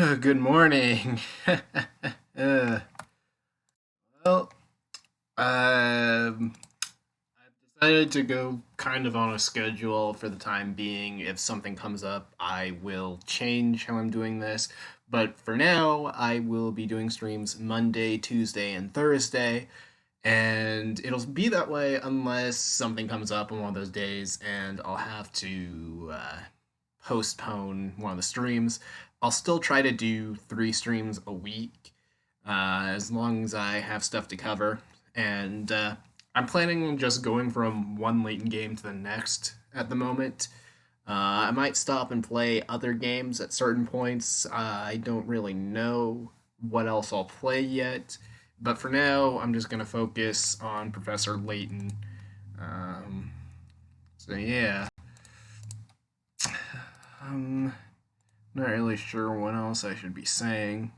Good morning. uh, well, I've decided to go kind of on a schedule for the time being. If something comes up, I will change how I'm doing this. But for now, I will be doing streams Monday, Tuesday, and Thursday. And it'll be that way unless something comes up on one of those days and I'll have to postpone one of the streams. I'll still try to do 3 streams a week as long as I have stuff to cover. And I'm planning on just going from one Layton game to the next at the moment. I might stop and play other games at certain points. I don't really know what else I'll play yet. But for now, I'm just going to focus on Professor Layton. Um, so yeah. Not really sure what else I should be saying.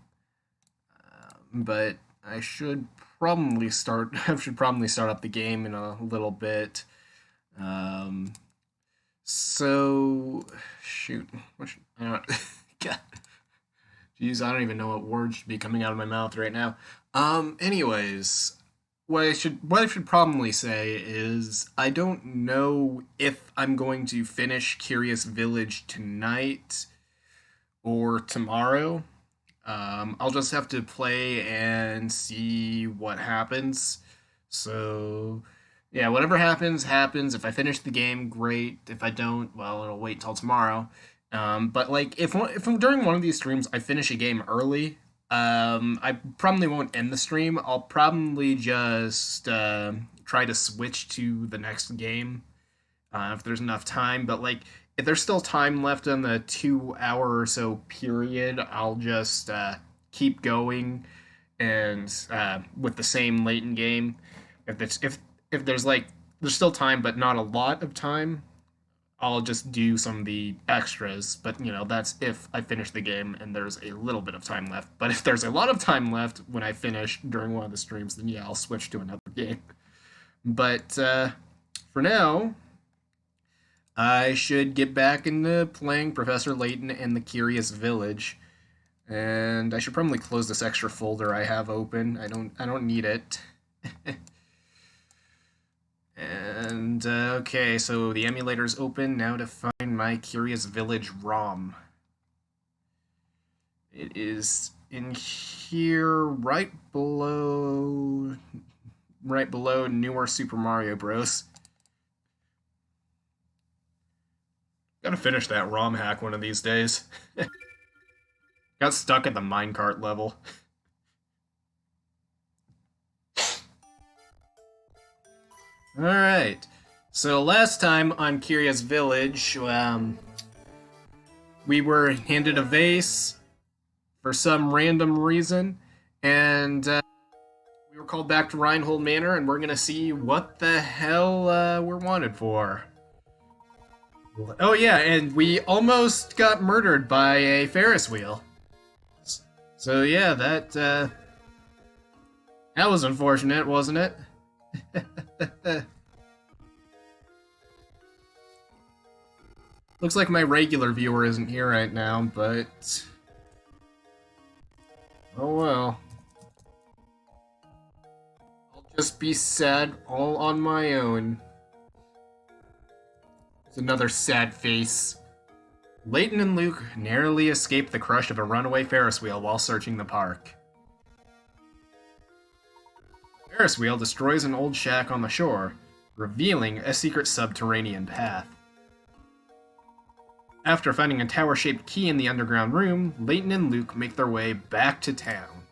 But I should probably start. I should probably start up the game in a little bit. Um, so shoot. What should, I don't. God. Jeez, I don't even know what words should be coming out of my mouth right now. Anyways, what I should probably say is I don't know if I'm going to finish Curious Village tonight or tomorrow. I'll just have to play and see what happens. So, yeah, whatever happens, happens. If I finish the game, great. If I don't, well, it'll wait till tomorrow. But like, if during one of these streams I finish a game early, I probably won't end the stream. I'll probably just try to switch to the next game if there's enough time. But like, if there's still time left in the 2 hour or so period, I'll just keep going and with the same Layton game. If there's like there's still time but not a lot of time, I'll just do some of the extras. But that's if I finish the game and there's a little bit of time left. But if there's a lot of time left when I finish during one of the streams, then yeah, I'll switch to another game. But for now, I should get back into playing Professor Layton and the Curious Village. And I should probably close this extra folder I have open. I don't need it. And okay, so the emulator's open. Now to find my Curious Village ROM. It is in here right below newer Super Mario Bros. Gotta finish that ROM hack one of these days. Got stuck at the minecart level. Alright, so last time on Curious Village, we were handed a vase for some random reason, and we were called back to Reinhold Manor, and we're gonna see what the hell we're wanted for. Oh yeah, and we almost got murdered by a Ferris wheel. So yeah, that was unfortunate, wasn't it? Looks like my regular viewer isn't here right now, but oh well. I'll just be sad all on my own. It's another sad face. Layton and Luke narrowly escaped the crush of a runaway Ferris wheel while searching the park. The Ferris wheel destroys an old shack on the shore, revealing a secret subterranean path. After finding a tower-shaped key in the underground room, Layton and Luke make their way back to town.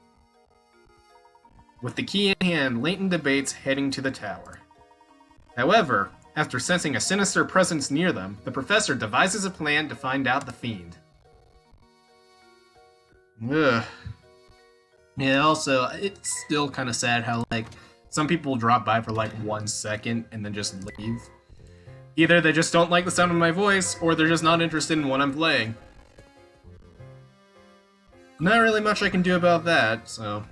With the key in hand, Layton debates heading to the tower. However, after sensing a sinister presence near them, the professor devises a plan to find out the fiend. Ugh. Yeah, also, it's still kind of sad how, like, some people drop by for, like, 1 second and then just leave. Either they just don't like the sound of my voice, or they're just not interested in what I'm playing. Not really much I can do about that, so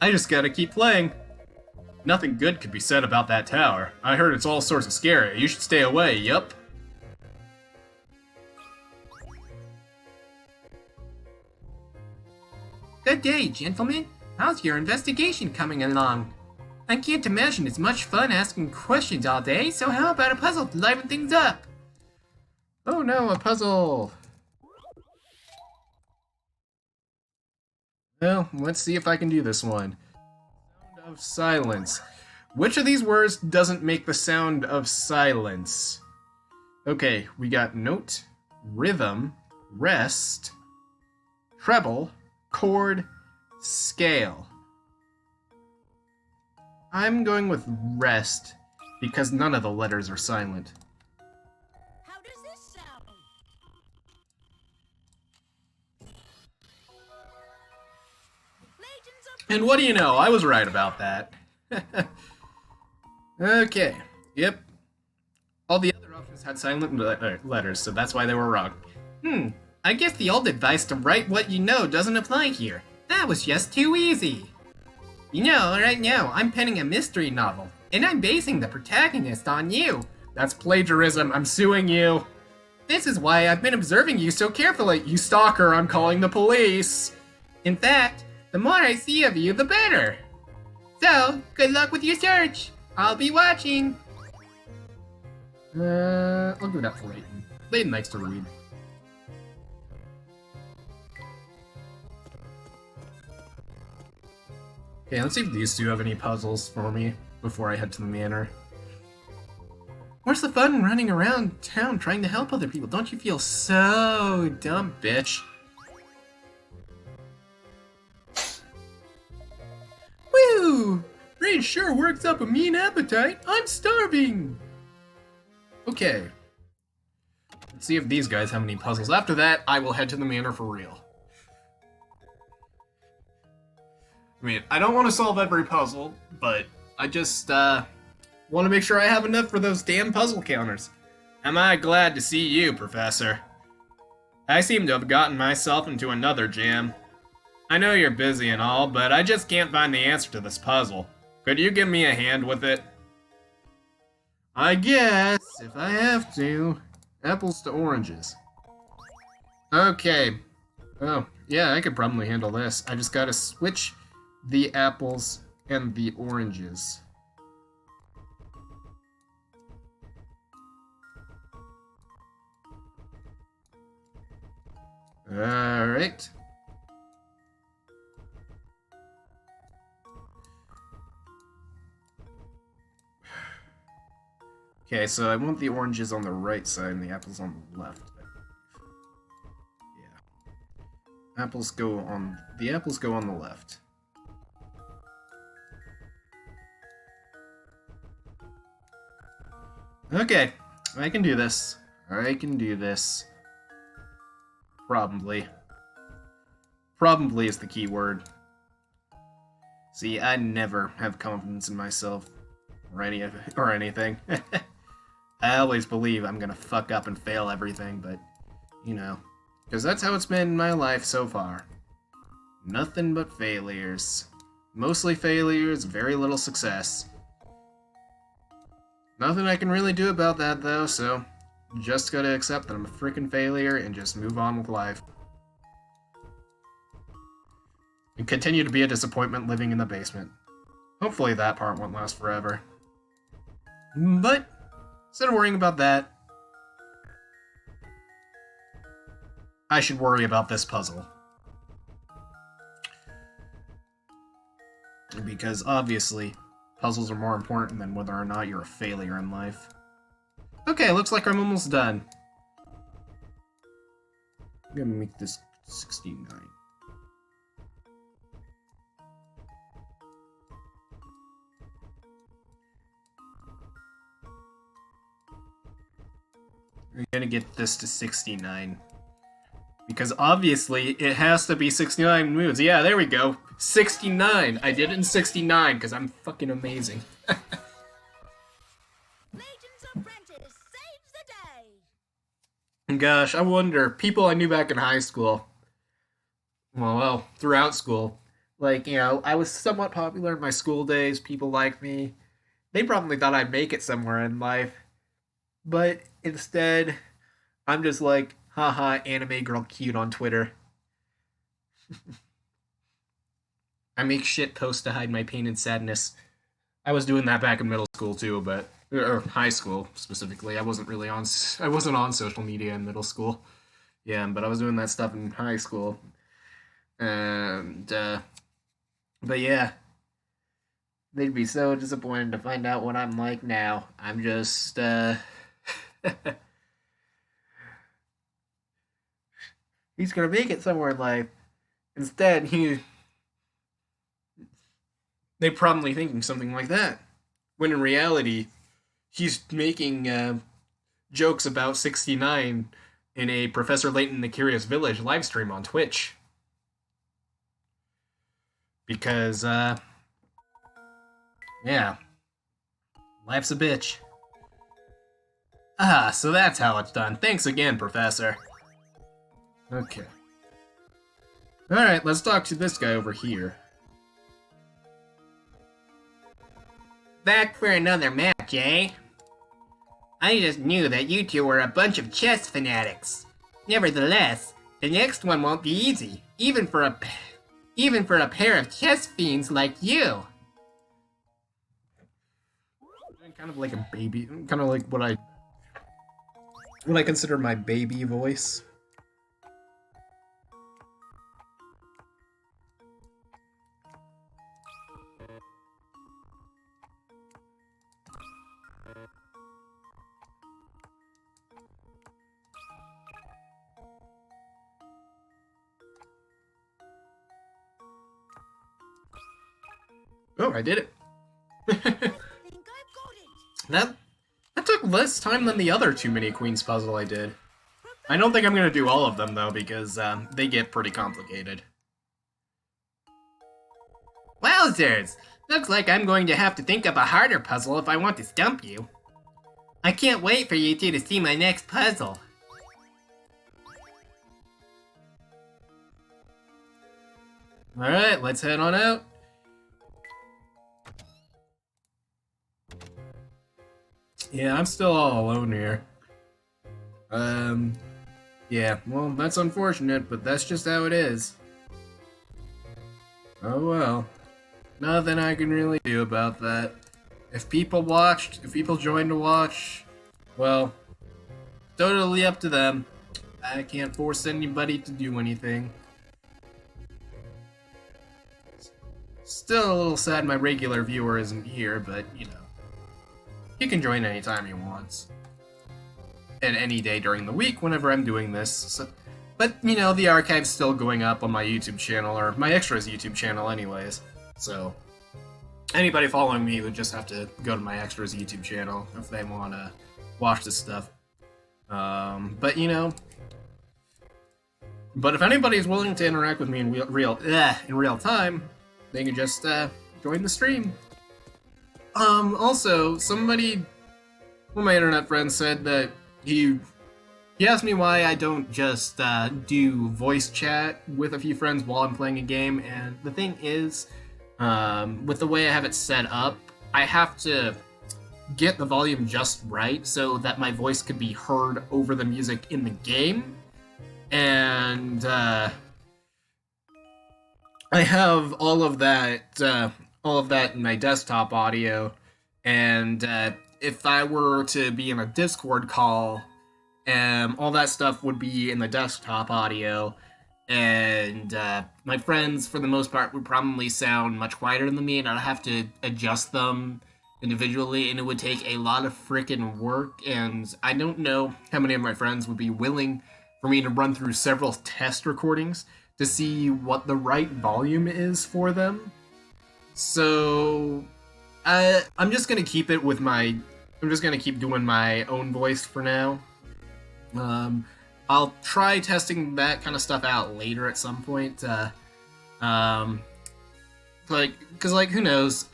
I just gotta keep playing. Nothing good could be said about that tower. I heard it's all sorts of scary. You should stay away, yup. Good day, gentlemen. How's your investigation coming along? I can't imagine it's much fun asking questions all day, so how about a puzzle to liven things up? Oh no, a puzzle! Well, let's see if I can do this one. Sound of silence. Which of these words doesn't make the sound of silence? Okay, we got note, rhythm, rest, treble, chord, scale. I'm going with rest because none of the letters are silent. How does this sound? And what do you know? I was right about that. Okay. Yep. All the other options had silent letters, so that's why they were wrong. I guess the old advice to write what you know doesn't apply here. That was just too easy. You know, right now, I'm penning a mystery novel, and I'm basing the protagonist on you. That's plagiarism. I'm suing you. This is why I've been observing you so carefully. You stalker, I'm calling the police. In fact, the more I see of you, the better. So, good luck with your search. I'll be watching. I'll do that for Layton. Layton likes to read. Okay, let's see if these two have any puzzles for me before I head to the manor. Where's the fun in running around town trying to help other people? Don't you feel so dumb, bitch? Woo! Raid sure works up a mean appetite. I'm starving! Okay. Let's see if these guys have any puzzles. After that, I will head to the manor for real. I mean, I don't want to solve every puzzle, but I just, want to make sure I have enough for those damn puzzle counters. Am I glad to see you, Professor? I seem to have gotten myself into another jam. I know you're busy and all, but I just can't find the answer to this puzzle. Could you give me a hand with it? I guess, if I have to. Apples to oranges. Okay. Oh, yeah, I could probably handle this. I just gotta switch the apples and the oranges. Alright. Okay, so I want the oranges on the right side and the apples on the left. Yeah. The apples go on the left. Okay, I can do this. I can do this. Probably. Probably is the key word. See, I never have confidence in myself or anything. I always believe I'm gonna fuck up and fail everything, but, you know, because that's how it's been in my life so far. Nothing but failures. Mostly failures, very little success. Nothing I can really do about that, though, so just gotta accept that I'm a freaking failure and just move on with life. And continue to be a disappointment living in the basement. Hopefully that part won't last forever. But instead of worrying about that, I should worry about this puzzle. Because obviously, puzzles are more important than whether or not you're a failure in life. Okay, looks like I'm almost done. I'm gonna make this 69. We're gonna get this to 69. Because obviously, it has to be 69 moves. Yeah, there we go. 69! I did it in 69, because I'm fucking amazing. Layton's apprentice saves the day. Gosh, I wonder, people I knew back in high school, well, throughout school, like, you know, I was somewhat popular in my school days, people liked me. They probably thought I'd make it somewhere in life. But instead, I'm just like, haha, anime girl cute on Twitter. I make shit posts to hide my pain and sadness. I was doing that back in middle school too, but or high school specifically. I wasn't on social media in middle school. Yeah, but I was doing that stuff in high school. And but yeah, they'd be so disappointed to find out what I'm like now. I'm just he's gonna make it somewhere in life. Instead, they're probably thinking something like that. When in reality, he's making jokes about 69 in a Professor Layton the Curious Village live stream on Twitch. Because, yeah. Life's a bitch. Ah, so that's how it's done. Thanks again, Professor. Okay. Alright, let's talk to this guy over here. Back for another match, eh? I just knew that you two were a bunch of chess fanatics. Nevertheless, the next one won't be easy, even for a pair of chess fiends like you. Kind of like a baby, kind of like what I consider my baby voice. Oh, I did it. Think I've got it. That took less time than the other Too Many Queens puzzle I did. I don't think I'm gonna do all of them though, because they get pretty complicated. Wowzers! Looks like I'm going to have to think up a harder puzzle if I want to stump you. I can't wait for you two to see my next puzzle. Alright, let's head on out. Yeah, I'm still all alone here. Yeah, well, that's unfortunate, but that's just how it is. Oh well. Nothing I can really do about that. If people joined to watch, well, totally up to them. I can't force anybody to do anything. Still a little sad my regular viewer isn't here, but, you know. He can join anytime he wants. And any day during the week whenever I'm doing this. So, but, you know, the archive's still going up on my YouTube channel, or my Extras YouTube channel anyways. So, anybody following me would just have to go to my Extras YouTube channel if they want to watch this stuff. But, you know... But if anybody's willing to interact with me in real time, they can just join the stream. Also, one of my internet friends said that he asked me why I don't just do voice chat with a few friends while I'm playing a game, and the thing is, with the way I have it set up, I have to get the volume just right so that my voice could be heard over the music in the game, and I have all of that in my desktop audio, and if I were to be in a Discord call, all that stuff would be in the desktop audio, and my friends, for the most part, would probably sound much quieter than me, and I'd have to adjust them individually, and it would take a lot of frickin' work, and I don't know how many of my friends would be willing for me to run through several test recordings to see what the right volume is for them. So, I'm just gonna keep it with I'm just gonna keep doing my own voice for now. I'll try testing that kind of stuff out later at some point. Cause who knows?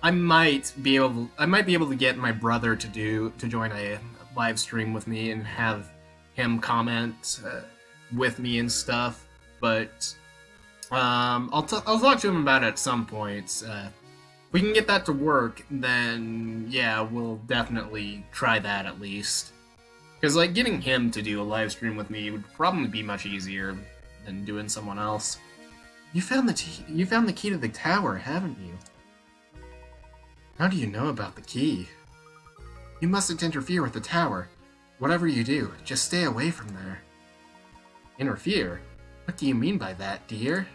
I might be able to get my brother to join a live stream with me and have him comment with me and stuff. But I'll talk to him about it at some point. If we can get that to work, then yeah, we'll definitely try that at least. Because like getting him to do a live stream with me would probably be much easier than doing someone else. You found the key to the tower, haven't you? How do you know about the key? You mustn't interfere with the tower. Whatever you do, just stay away from there. Interfere? What do you mean by that, dear?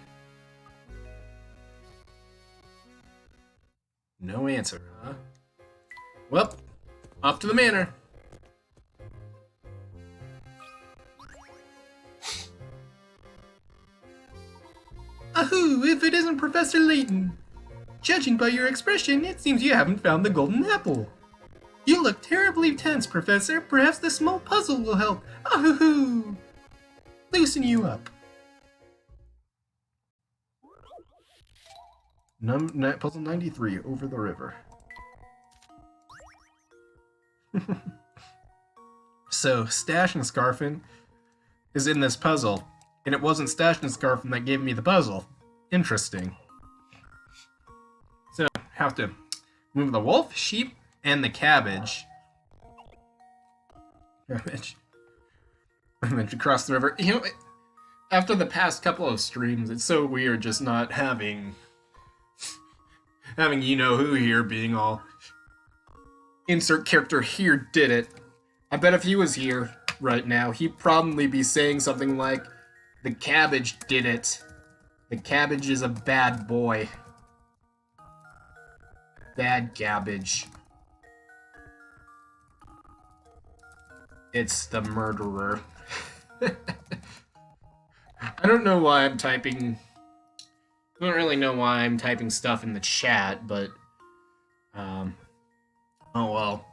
No answer, huh? Well, off to the manor. Ahoo, if it isn't Professor Layton! Judging by your expression, it seems you haven't found the golden apple. You look terribly tense, Professor. Perhaps this small puzzle will help. Ahoo! Loosen you up. Puzzle 93, over the river. So, Stash and Scarfin is in this puzzle, and it wasn't Stash and Scarfin that gave me the puzzle. Interesting. So, have to move the wolf, sheep, and the cabbage. And then cross the river. You know, after the past couple of streams, it's so weird just not having you know who here being all insert character here did it. I bet if he was here right now, he'd probably be saying something like, the cabbage did it. The cabbage is a bad boy. Bad cabbage. It's the murderer. I don't know why I'm typing... I don't really know why I'm typing stuff in the chat, but... oh well.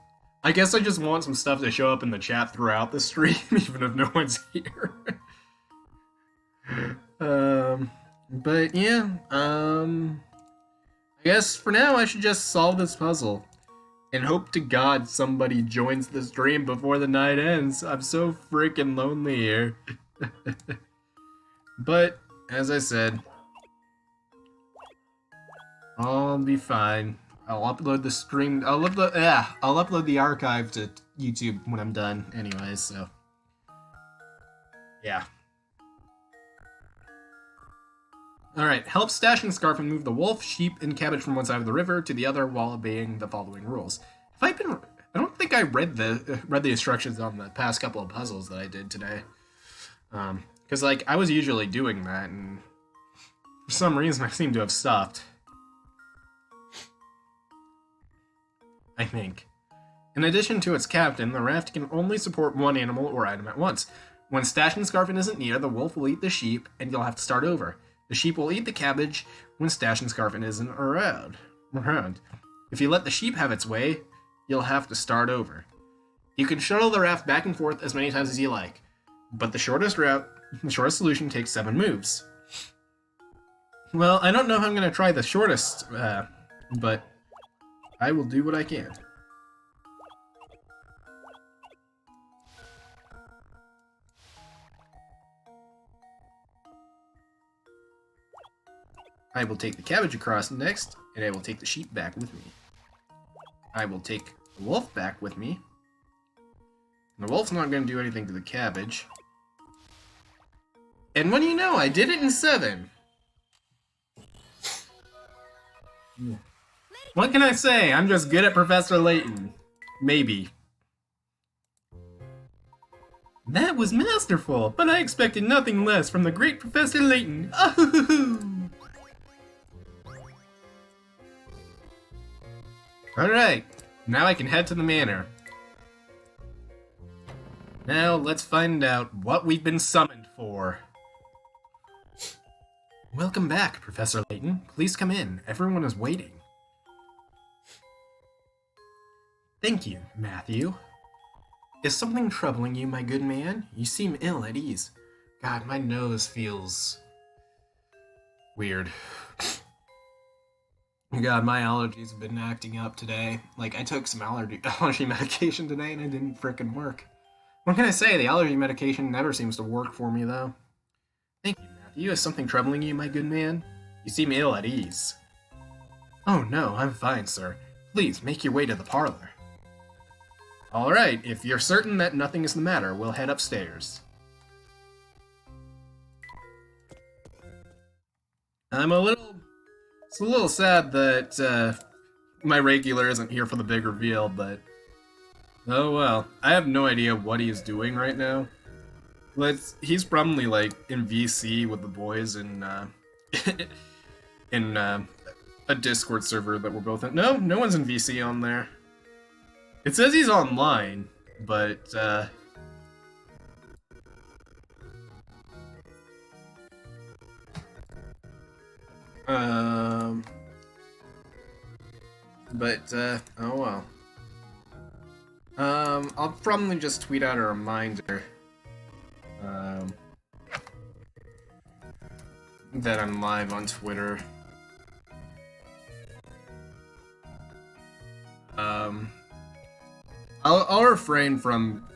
I guess I just want some stuff to show up in the chat throughout the stream, even if no one's here. But yeah, I guess for now I should just solve this puzzle. And hope to God somebody joins the stream before the night ends. I'm so freaking lonely here. But, as I said, I'll be fine. I'll upload the stream. I'll upload the archive to YouTube when I'm done anyways, so. Yeah. Alright, help Stash and Scarfin move the wolf, sheep, and cabbage from one side of the river to the other while obeying the following rules. I don't think I read the instructions on the past couple of puzzles that I did today. Because, like, I was usually doing that, and for some reason I seem to have stopped. I think. In addition to its captain, the raft can only support one animal or item at once. When Stash and Scarfin isn't near, the wolf will eat the sheep, and you'll have to start over. The sheep will eat the cabbage when Stash and Scarfin isn't around. If you let the sheep have its way, you'll have to start over. You can shuttle the raft back and forth as many times as you like, but the shortest solution takes 7 moves. Well, I don't know if I'm going to try the shortest, but I will do what I can. I will take the cabbage across next, and I will take the sheep back with me. I will take the wolf back with me. And the wolf's not going to do anything to the cabbage. And what do you know? I did it in 7. What can I say? I'm just good at Professor Layton. Maybe. That was masterful, but I expected nothing less from the great Professor Layton. Oh! Alright, now I can head to the manor. Now let's find out what we've been summoned for. Welcome back, Professor Layton. Please come in. Everyone is waiting. Thank you, Matthew. Is something troubling you, my good man? You seem ill at ease. God, my nose feels weird. God, my allergies have been acting up today. Like, I took some allergy medication today and it didn't frickin' work. What can I say? The allergy medication never seems to work for me, though. Thank you, Matthew. Is something troubling you, my good man? You seem ill at ease. Oh, no, I'm fine, sir. Please, make your way to the parlor. Alright, if you're certain that nothing is the matter, we'll head upstairs. It's a little sad that my regular isn't here for the big reveal, but oh well. I have no idea what he is doing right now. He's probably like in VC with the boys in in a Discord server that we're both in. No one's in VC on there. It says he's online, but oh well. I'll probably just tweet out a reminder that I'm live on Twitter. I'll refrain from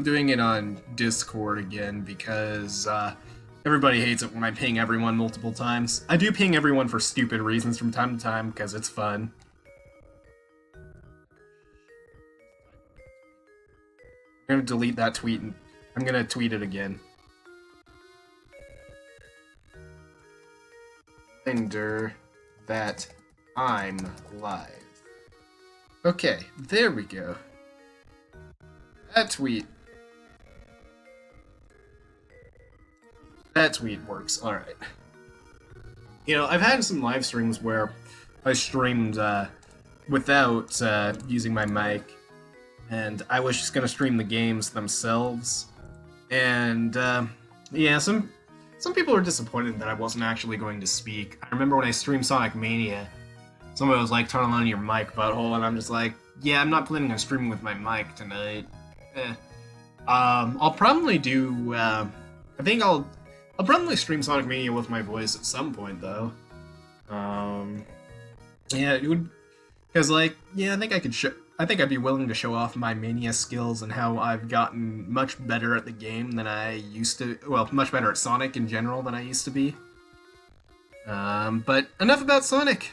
doing it on Discord again because everybody hates it when I ping everyone multiple times. I do ping everyone for stupid reasons from time to time because it's fun. I'm gonna delete that tweet and I'm gonna tweet it again. Reminder that I'm live. Okay, there we go. That tweet works. Alright. You know, I've had some live streams where I streamed without using my mic, and I was just gonna stream the games themselves. And yeah, some people were disappointed that I wasn't actually going to speak. I remember when I streamed Sonic Mania, somebody was like, turn on your mic, butthole, and I'm just like, yeah, I'm not planning on streaming with my mic tonight. I'll probably do, I think I'll probably stream Sonic Mania with my voice at some point, though. Yeah, it would, because, like, yeah, I think I'd be willing to show off my Mania skills and how I've gotten much better at the game than I used to, well, much better at Sonic in general than I used to be. But enough about Sonic.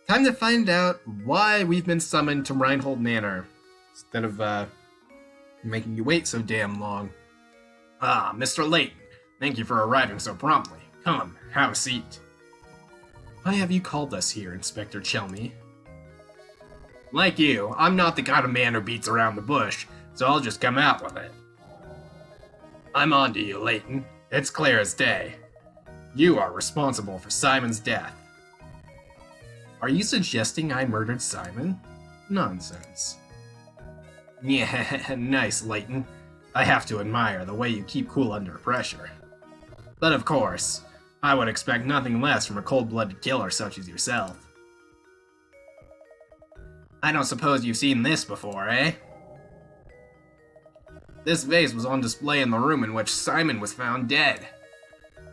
Time to find out why we've been summoned to Reinhold Manor, instead of, making you wait so damn long. Ah, Mr. Layton, thank you for arriving so promptly. Come, have a seat. Why have you called us here, Inspector Chelmy? Like you, I'm not the kind of man who beats around the bush, so I'll just come out with it. I'm on to you, Layton. It's clear as day. You are responsible for Simon's death. Are you suggesting I murdered Simon? Nonsense. Yeah, nice, Layton. I have to admire the way you keep cool under pressure. But of course, I would expect nothing less from a cold-blooded killer such as yourself. I don't suppose you've seen this before, eh? This vase was on display in the room in which Simon was found dead.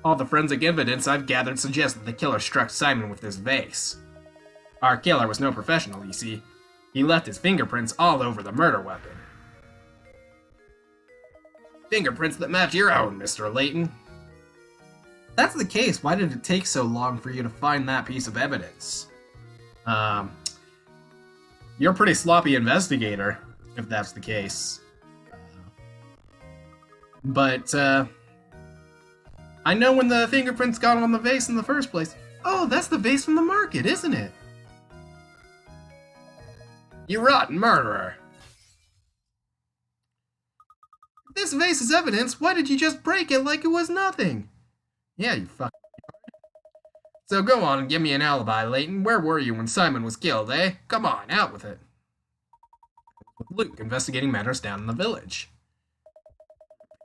All the forensic evidence I've gathered suggests that the killer struck Simon with this vase. Our killer was no professional, you see. He left his fingerprints all over the murder weapon. Fingerprints that match your own, Mr. Layton. If that's the case, why did it take so long for you to find that piece of evidence? You're a pretty sloppy investigator, if that's the case. But I know when the fingerprints got on the vase in the first place. Oh, that's the vase from the market, isn't it? You rotten murderer! If this vase is evidence, why did you just break it like it was nothing? Yeah, you fucking. So go on and give me an alibi, Layton. Where were you when Simon was killed, eh? Come on, out with it. With Luke investigating matters down in the village.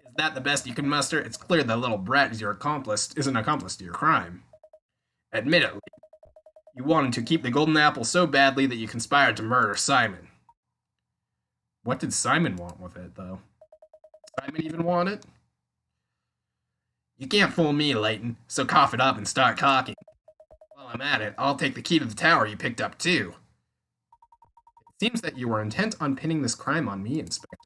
Is that the best you can muster? It's clear that little brat is an accomplice to your crime. Admit it, Layton. You wanted to keep the golden apple so badly that you conspired to murder Simon. What did Simon want with it, though? Did Simon even want it? You can't fool me, Layton, so cough it up and start talking. While I'm at it, I'll take the key to the tower you picked up, too. It seems that you were intent on pinning this crime on me, Inspector.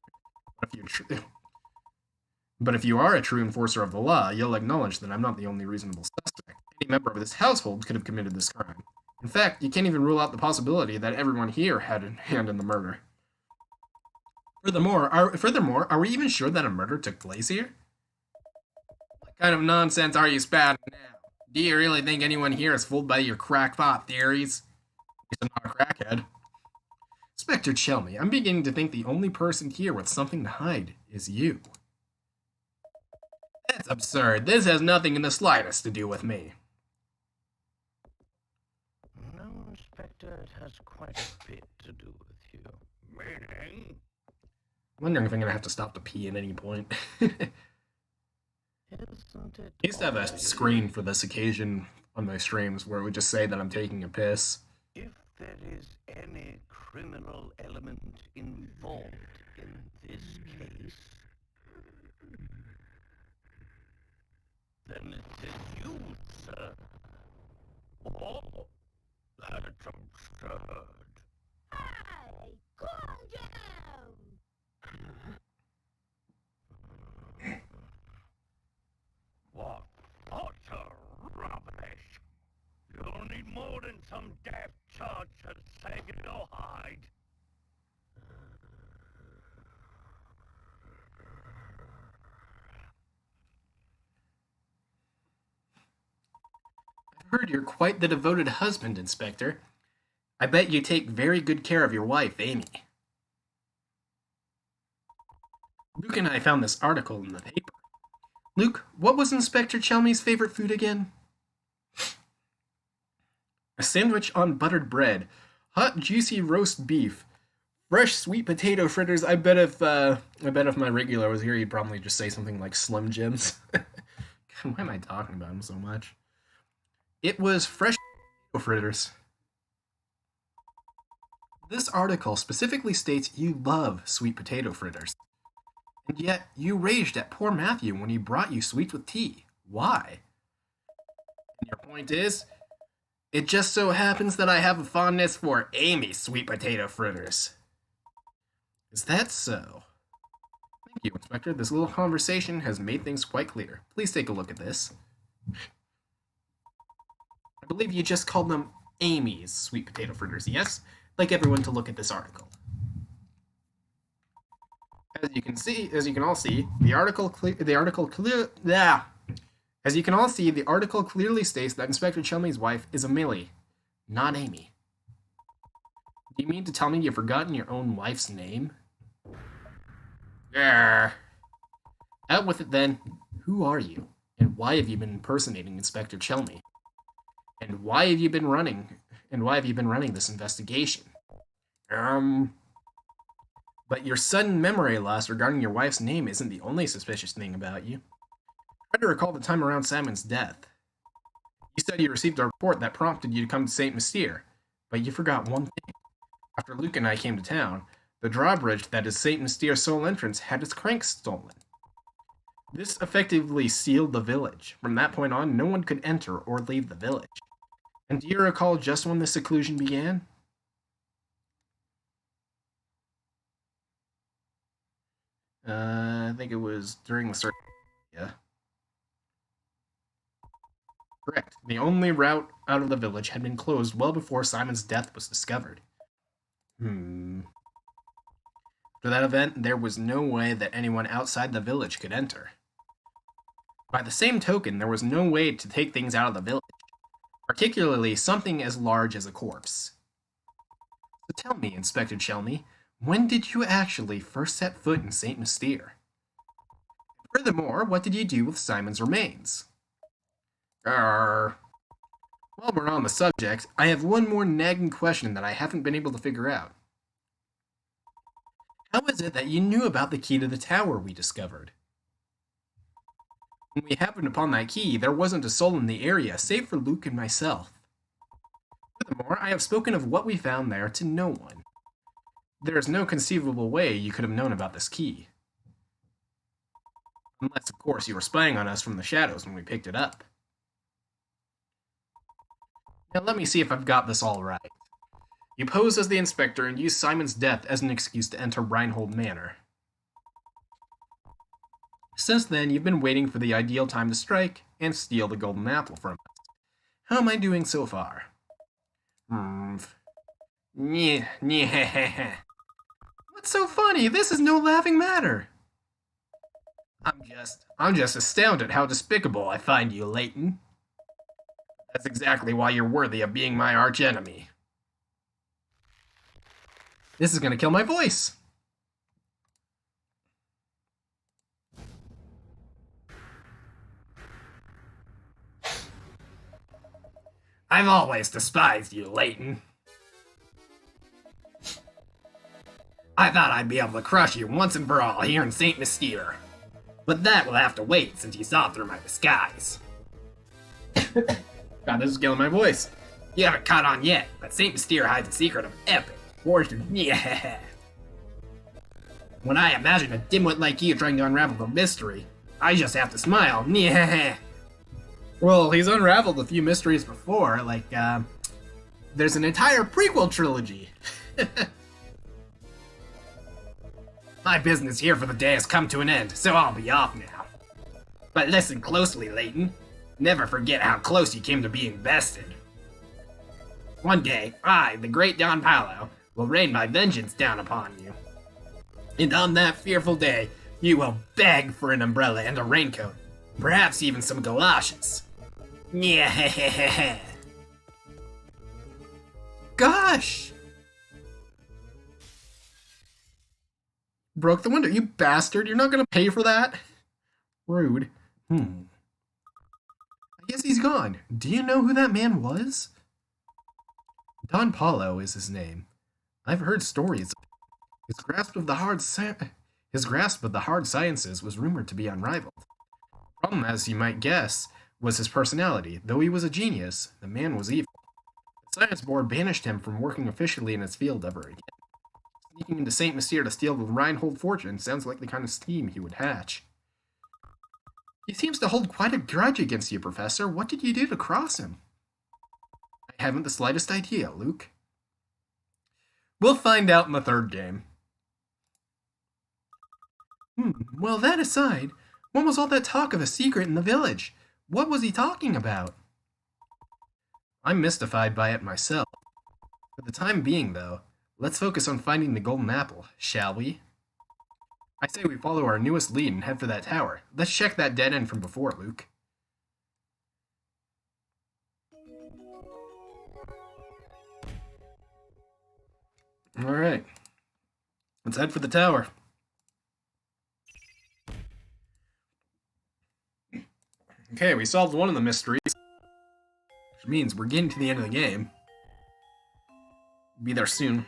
But if you are a true enforcer of the law, you'll acknowledge that I'm not the only reasonable suspect. Any member of this household could have committed this crime. In fact, you can't even rule out the possibility that everyone here had a hand in the murder. Furthermore, are we even sure that a murder took place here? kind of nonsense are you spouting now? Do you really think anyone here is fooled by your crackpot theories? He's not a crackhead. Inspector Chelmy, I'm beginning to think the only person here with something to hide is you. That's absurd. This has nothing in the slightest to do with me. No, Inspector, it has quite a bit to do with you. Meaning? I'm wondering if I'm going to have to stop to pee at any point. Isn't it? I used to have a screen for this occasion on my streams where it would just say that I'm taking a piss. If there is any criminal element involved in this case, then it is you, sir. Oh, that's absurd. Hey, calm down! What utter rubbish! You'll need more than some deaf church to save your hide. I've heard you're quite the devoted husband, Inspector. I bet you take very good care of your wife, Amy. Luke and I found this article in the paper. Luke, what was Inspector Chelmy's favorite food again? A sandwich on buttered bread, hot juicy roast beef, fresh sweet potato fritters. I bet if my regular was here, he'd probably just say something like Slim Jims. God, why am I talking about him so much? It was fresh potato fritters. This article specifically states you love sweet potato fritters. And yet, you raged at poor Matthew when he brought you sweets with tea. Why? And your point is, it just so happens that I have a fondness for Amy's sweet potato fritters. Is that so? Thank you, Inspector. This little conversation has made things quite clear. Please take a look at this. I believe you just called them Amy's sweet potato fritters, yes? I'd like everyone to look at this article. As you can all see, the article clearly states that Inspector Chelmy's wife is Amelie, not Amy. Do you mean to tell me you've forgotten your own wife's name? Grr. Out with it then. Who are you? And why have you been impersonating Inspector Chelmy? And why have you been running this investigation? But your sudden memory loss regarding your wife's name isn't the only suspicious thing about you. Try to recall the time around Simon's death. You said you received a report that prompted you to come to St. Mystere, but you forgot one thing. After Luke and I came to town, the drawbridge that is St. Mystere's sole entrance had its crank stolen. This effectively sealed the village. From that point on, no one could enter or leave the village. And do you recall just when the seclusion began? I think it was during the search. Yeah. Correct. The only route out of the village had been closed well before Simon's death was discovered. After that event, there was no way that anyone outside the village could enter. By the same token, there was no way to take things out of the village, particularly something as large as a corpse. So tell me, Inspector Chelmy, when did you actually first set foot in St. Mystere? Furthermore, what did you do with Simon's remains? While we're on the subject, I have one more nagging question that I haven't been able to figure out. How is it that you knew about the key to the tower we discovered? When we happened upon that key, there wasn't a soul in the area, save for Luke and myself. Furthermore, I have spoken of what we found there to no one. There is no conceivable way you could have known about this key. Unless, of course, you were spying on us from the shadows when we picked it up. Now let me see if I've got this all right. You posed as the inspector and used Simon's death as an excuse to enter Reinhold Manor. Since then, you've been waiting for the ideal time to strike and steal the golden apple from us. How am I doing so far? What's so funny? This is no laughing matter. I'm just astounded how despicable I find you, Layton. That's exactly why you're worthy of being my archenemy. This is gonna kill my voice. I've always despised you, Layton. I thought I'd be able to crush you once and for all here in St. Mystere. But that will have to wait since you saw through my disguise. God, this is killing my voice. You haven't caught on yet, but St. Mystere hides a secret of epic fortune. Yeah. When I imagine a dimwit like you trying to unravel the mystery, I just have to smile. Yeah. Well, he's unraveled a few mysteries before, like, there's an entire prequel trilogy. My business here for the day has come to an end, so I'll be off now. But listen closely, Layton. Never forget how close you came to being bested. One day, I, the great Don Paolo, will rain my vengeance down upon you. And on that fearful day, you will beg for an umbrella and a raincoat, perhaps even some galoshes. Yeah. Gosh! Broke the window, you bastard. You're not gonna pay for that? Rude. I guess he's gone. Do you know who that man was? Don Paulo is his name. I've heard stories. His grasp of the hard sciences was rumored to be unrivaled. The problem, as you might guess, was his personality. Though he was a genius, the man was evil. The science board banished him from working officially in his field ever again. Sneaking into St. Mystere to steal the Reinhold fortune sounds like the kind of scheme he would hatch. He seems to hold quite a grudge against you, Professor. What did you do to cross him? I haven't the slightest idea, Luke. We'll find out in the third game. Well, that aside, what was all that talk of a secret in the village? What was he talking about? I'm mystified by it myself. For the time being, though, let's focus on finding the golden apple, shall we? I say we follow our newest lead and head for that tower. Let's check that dead end from before, Luke. Alright. Let's head for the tower. Okay, we solved one of the mysteries, which means we're getting to the end of the game. Be there soon.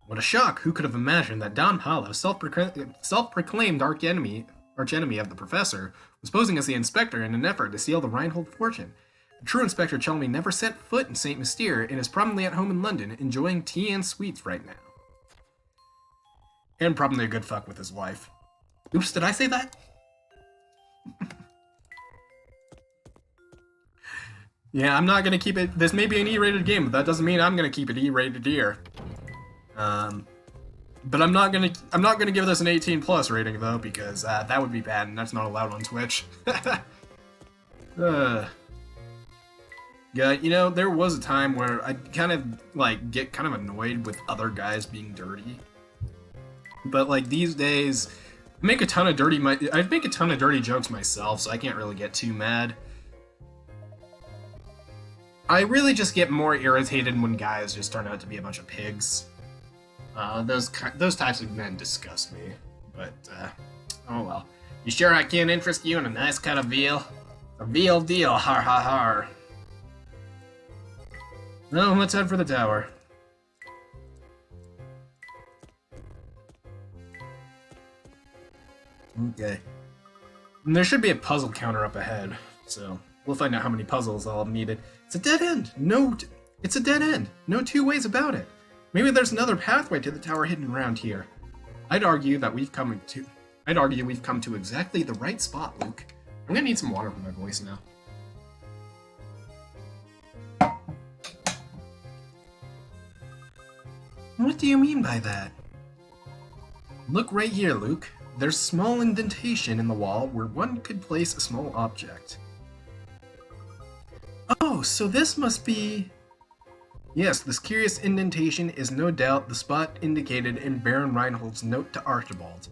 What a shock! Who could have imagined that Don Paulo, self-proclaimed archenemy of the Professor, was posing as the inspector in an effort to steal the Reinhold fortune? The true Inspector Chelmy never set foot in St. Mystere and is probably at home in London, enjoying tea and sweets right now. And probably a good fuck with his wife. Oops, did I say that? Yeah, I'm not gonna keep it. This may be an E-rated game, but that doesn't mean I'm gonna keep it E-rated here. But I'm not gonna give this an 18+ rating though, because that would be bad, and that's not allowed on Twitch. Yeah, you know, there was a time where I'd kind of like get kind of annoyed with other guys being dirty, but like these days, I make a ton of dirty jokes myself, so I can't really get too mad. I really just get more irritated when guys just turn out to be a bunch of pigs. Those types of men disgust me. But, oh well. You sure I can't interest you in a nice cut of veal? A veal deal, har har har. No, let's head for the tower. Okay. And there should be a puzzle counter up ahead, so we'll find out how many puzzles I'll have needed. It's a dead end! It's a dead end! No two ways about it! Maybe there's another pathway to the tower hidden around here. I'd argue we've come to exactly the right spot, Luke. I'm gonna need some water for my voice now. What do you mean by that? Look right here, Luke. There's a small indentation in the wall where one could place a small object. Oh, so this must be... Yes, this curious indentation is no doubt the spot indicated in Baron Reinhold's note to Archibald.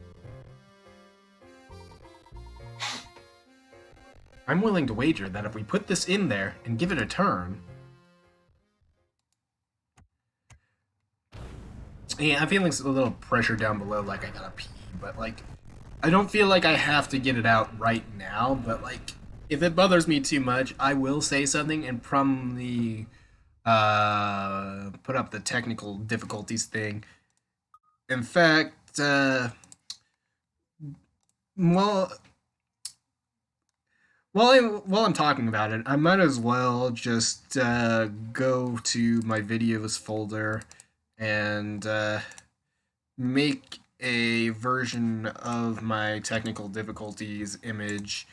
I'm willing to wager that if we put this in there and give it a turn... Yeah, I'm feeling a little pressure down below, like I gotta pee, but like, I don't feel like I have to get it out right now, but like, if it bothers me too much, I will say something and probably put up the technical difficulties thing. In fact, well, while I'm talking about it, I might as well just go to my videos folder and make a version of my technical difficulties image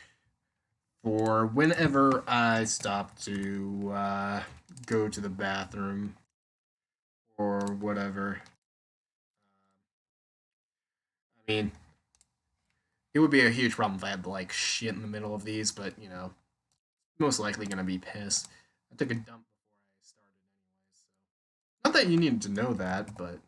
for whenever I stop to go to the bathroom or whatever. I mean, it would be a huge problem if I had to like shit in the middle of these, but you know, most likely gonna be pissed. I took a dump before I started anyway, so not that you needed to know that, but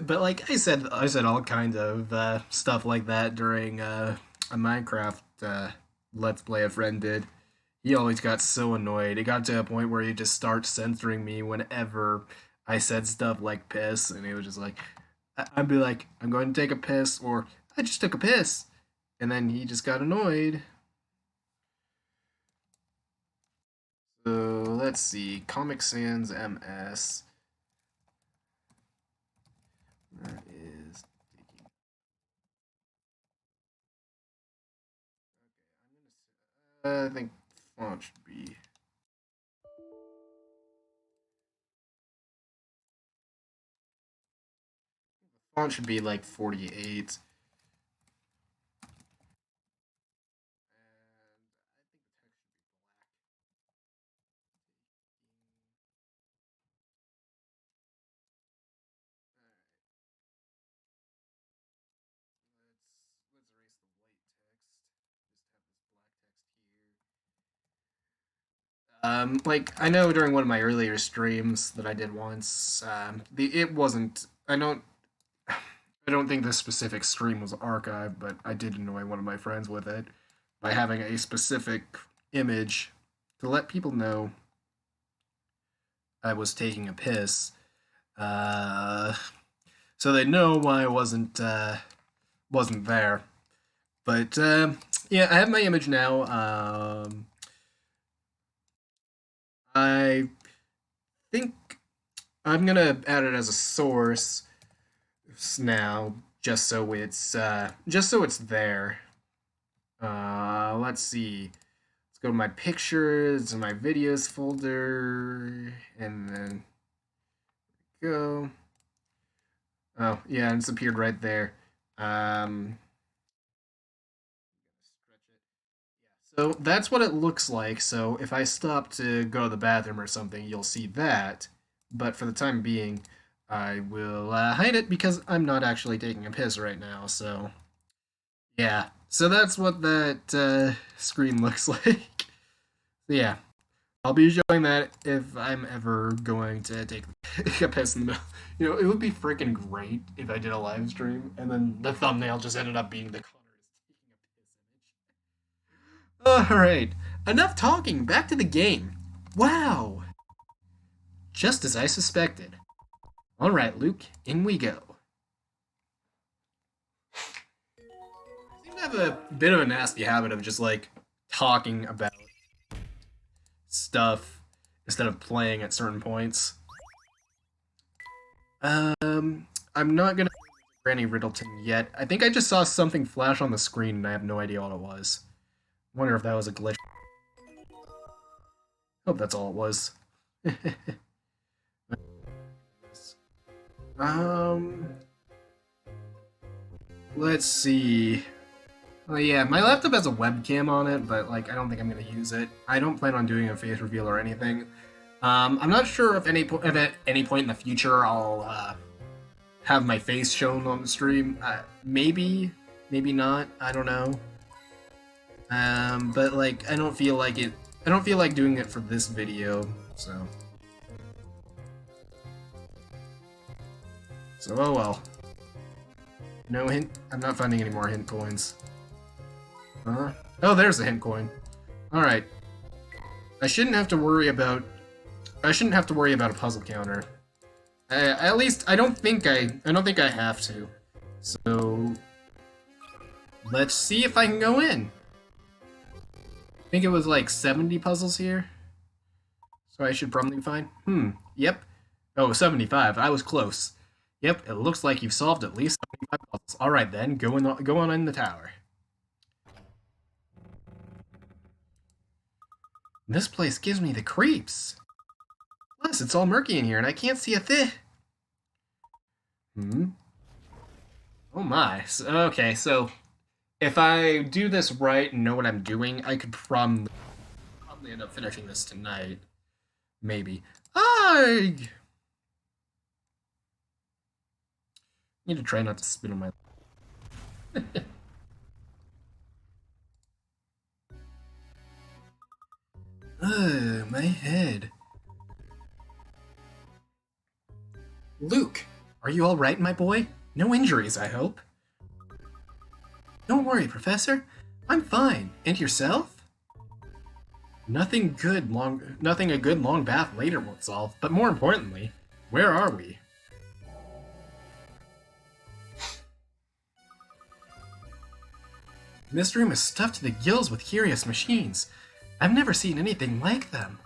but like I said all kind of stuff like that during a Minecraft Let's Play a friend did. He always got so annoyed. It got to a point where he just starts censoring me whenever I said stuff like piss, and he was just like, I'd be like, I'm going to take a piss, or I just took a piss, and then he just got annoyed. So let's see, Comic Sans MS. That is taking. Okay, I think font should be. Font should be like 48. Let's erase the white text. Just have this black text here. Like I know during one of my earlier streams that I did once, it wasn't. I don't think this specific stream was archived, but I did annoy one of my friends with it by having a specific image to let people know I was taking a piss. Uh, so they know why I wasn't there. But yeah, I have my image now. I think I'm gonna add it as a source now, just so it's there. Let's see. Let's go to my pictures and my videos folder, and then go. Oh yeah, and it's appeared right there. So that's what it looks like. So if I stop to go to the bathroom or something, you'll see that. But for the time being, I will hide it because I'm not actually taking a piss right now. So yeah, so that's what that screen looks like. So yeah, I'll be showing that if I'm ever going to take a piss in the middle. You know, it would be freaking great if I did a live stream and then the thumbnail just ended up being the Connor is taking a piss image. Alright, enough talking, back to the game. Wow! Just as I suspected. Alright, Luke, in we go. I seem to have a bit of a nasty habit of just like talking about stuff instead of playing at certain points. I'm not gonna Granny Riddleton yet. I think I just saw something flash on the screen and I have no idea what it was. Wonder if that was a glitch. Hope that's all it was. Let's see. Oh yeah, my laptop has a webcam on it, but like I don't think I'm gonna use it. I don't plan on doing a face reveal or anything. I'm not sure if if at any point in the future I'll have my face shown on the stream. Maybe, maybe not. I don't know. But like I don't feel like it. I don't feel like doing it for this video. So oh well. No hint. I'm not finding any more hint coins. Oh, there's a hint coin. All right. I shouldn't have to worry about a puzzle counter. At least I don't think I have to. So let's see if I can go in. I think it was like 70 puzzles here. So I should probably be fine. Yep. Oh, 75. I was close. Yep, it looks like you've solved at least 75 puzzles. Alright then, go on in the tower. This place gives me the creeps. Plus, it's all murky in here and I can't see a thing. Oh my. Okay, so if I do this right and know what I'm doing, I could probably end up finishing this tonight. Maybe. I need to try not to spit on my... my head. Luke, are you all right, my boy? No injuries, I hope. Don't worry, Professor. I'm fine. And yourself? Nothing a good long bath later won't solve, but more importantly, where are we? This room is stuffed to the gills with curious machines. I've never seen anything like them.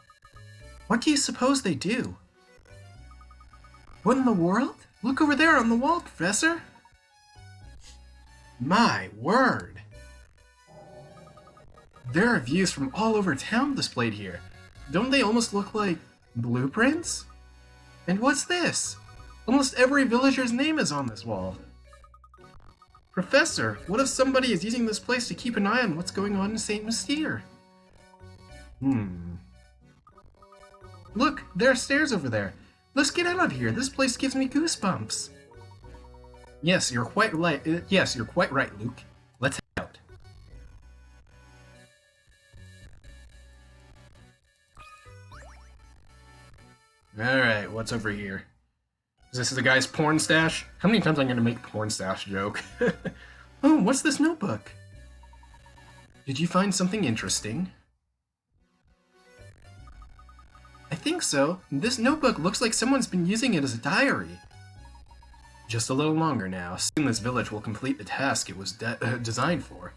What do you suppose they do? What in the world? Look over there on the wall, Professor. My word. There are views from all over town displayed here. Don't they almost look like blueprints? And what's this? Almost every villager's name is on this wall. Professor, what if somebody is using this place to keep an eye on what's going on in St. Mystere? Look, there are stairs over there. Let's get out of here. This place gives me goosebumps. Yes, you're quite right. Yes, you're quite right, Luke. Let's head out. Alright, what's over here? Is this the guy's porn stash? How many times am I going to make porn stash joke? Oh, what's this notebook? Did you find something interesting? I think so. This notebook looks like someone's been using it as a diary. Just a little longer now. Soon this village will complete the task it was designed for.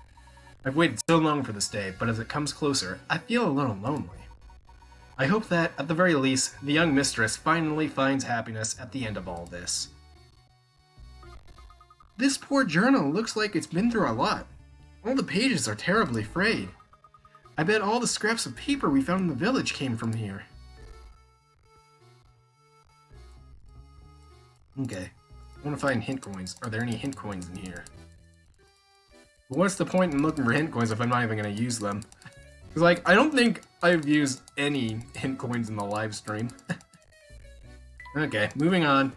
I've waited so long for this day, but as it comes closer, I feel a little lonely. I hope that, at the very least, the young mistress finally finds happiness at the end of all this. This poor journal looks like it's been through a lot. All the pages are terribly frayed. I bet all the scraps of paper we found in the village came from here. Okay. I want to find hint coins. Are there any hint coins in here? But what's the point in looking for hint coins if I'm not even going to use them? Because, like, I don't think I've used any hint coins in the live stream. Okay, moving on.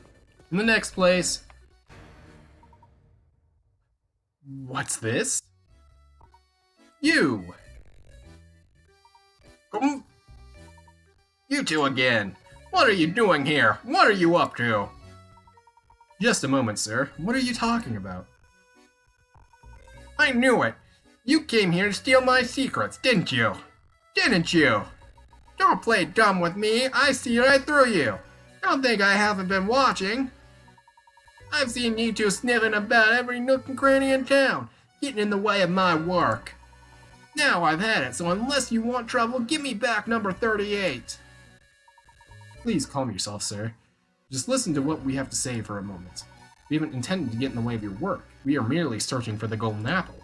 In the next place... What's this? You! You two again! What are you doing here? What are you up to? Just a moment, sir. What are you talking about? I knew it! You came here to steal my secrets, didn't you? Didn't you? Don't play dumb with me. I see right through you. Don't think I haven't been watching. I've seen you two sniffing about every nook and cranny in town, getting in the way of my work. Now I've had it, so unless you want trouble, give me back number 38. Please calm yourself, sir. Just listen to what we have to say for a moment. We haven't intended to get in the way of your work. We are merely searching for the golden apple.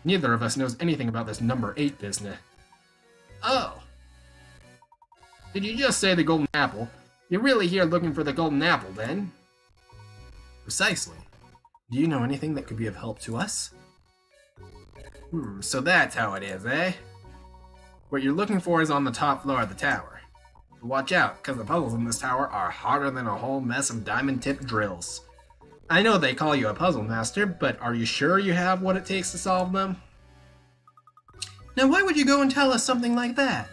Neither of us knows anything about this number 8 business. Oh. Did you just say the golden apple? You're really here looking for the golden apple, then? Precisely. Do you know anything that could be of help to us? So that's how it is, eh? What you're looking for is on the top floor of the tower. Watch out, because the puzzles in this tower are harder than a whole mess of diamond-tipped drills. I know they call you a puzzle master, but are you sure you have what it takes to solve them? Now why would you go and tell us something like that?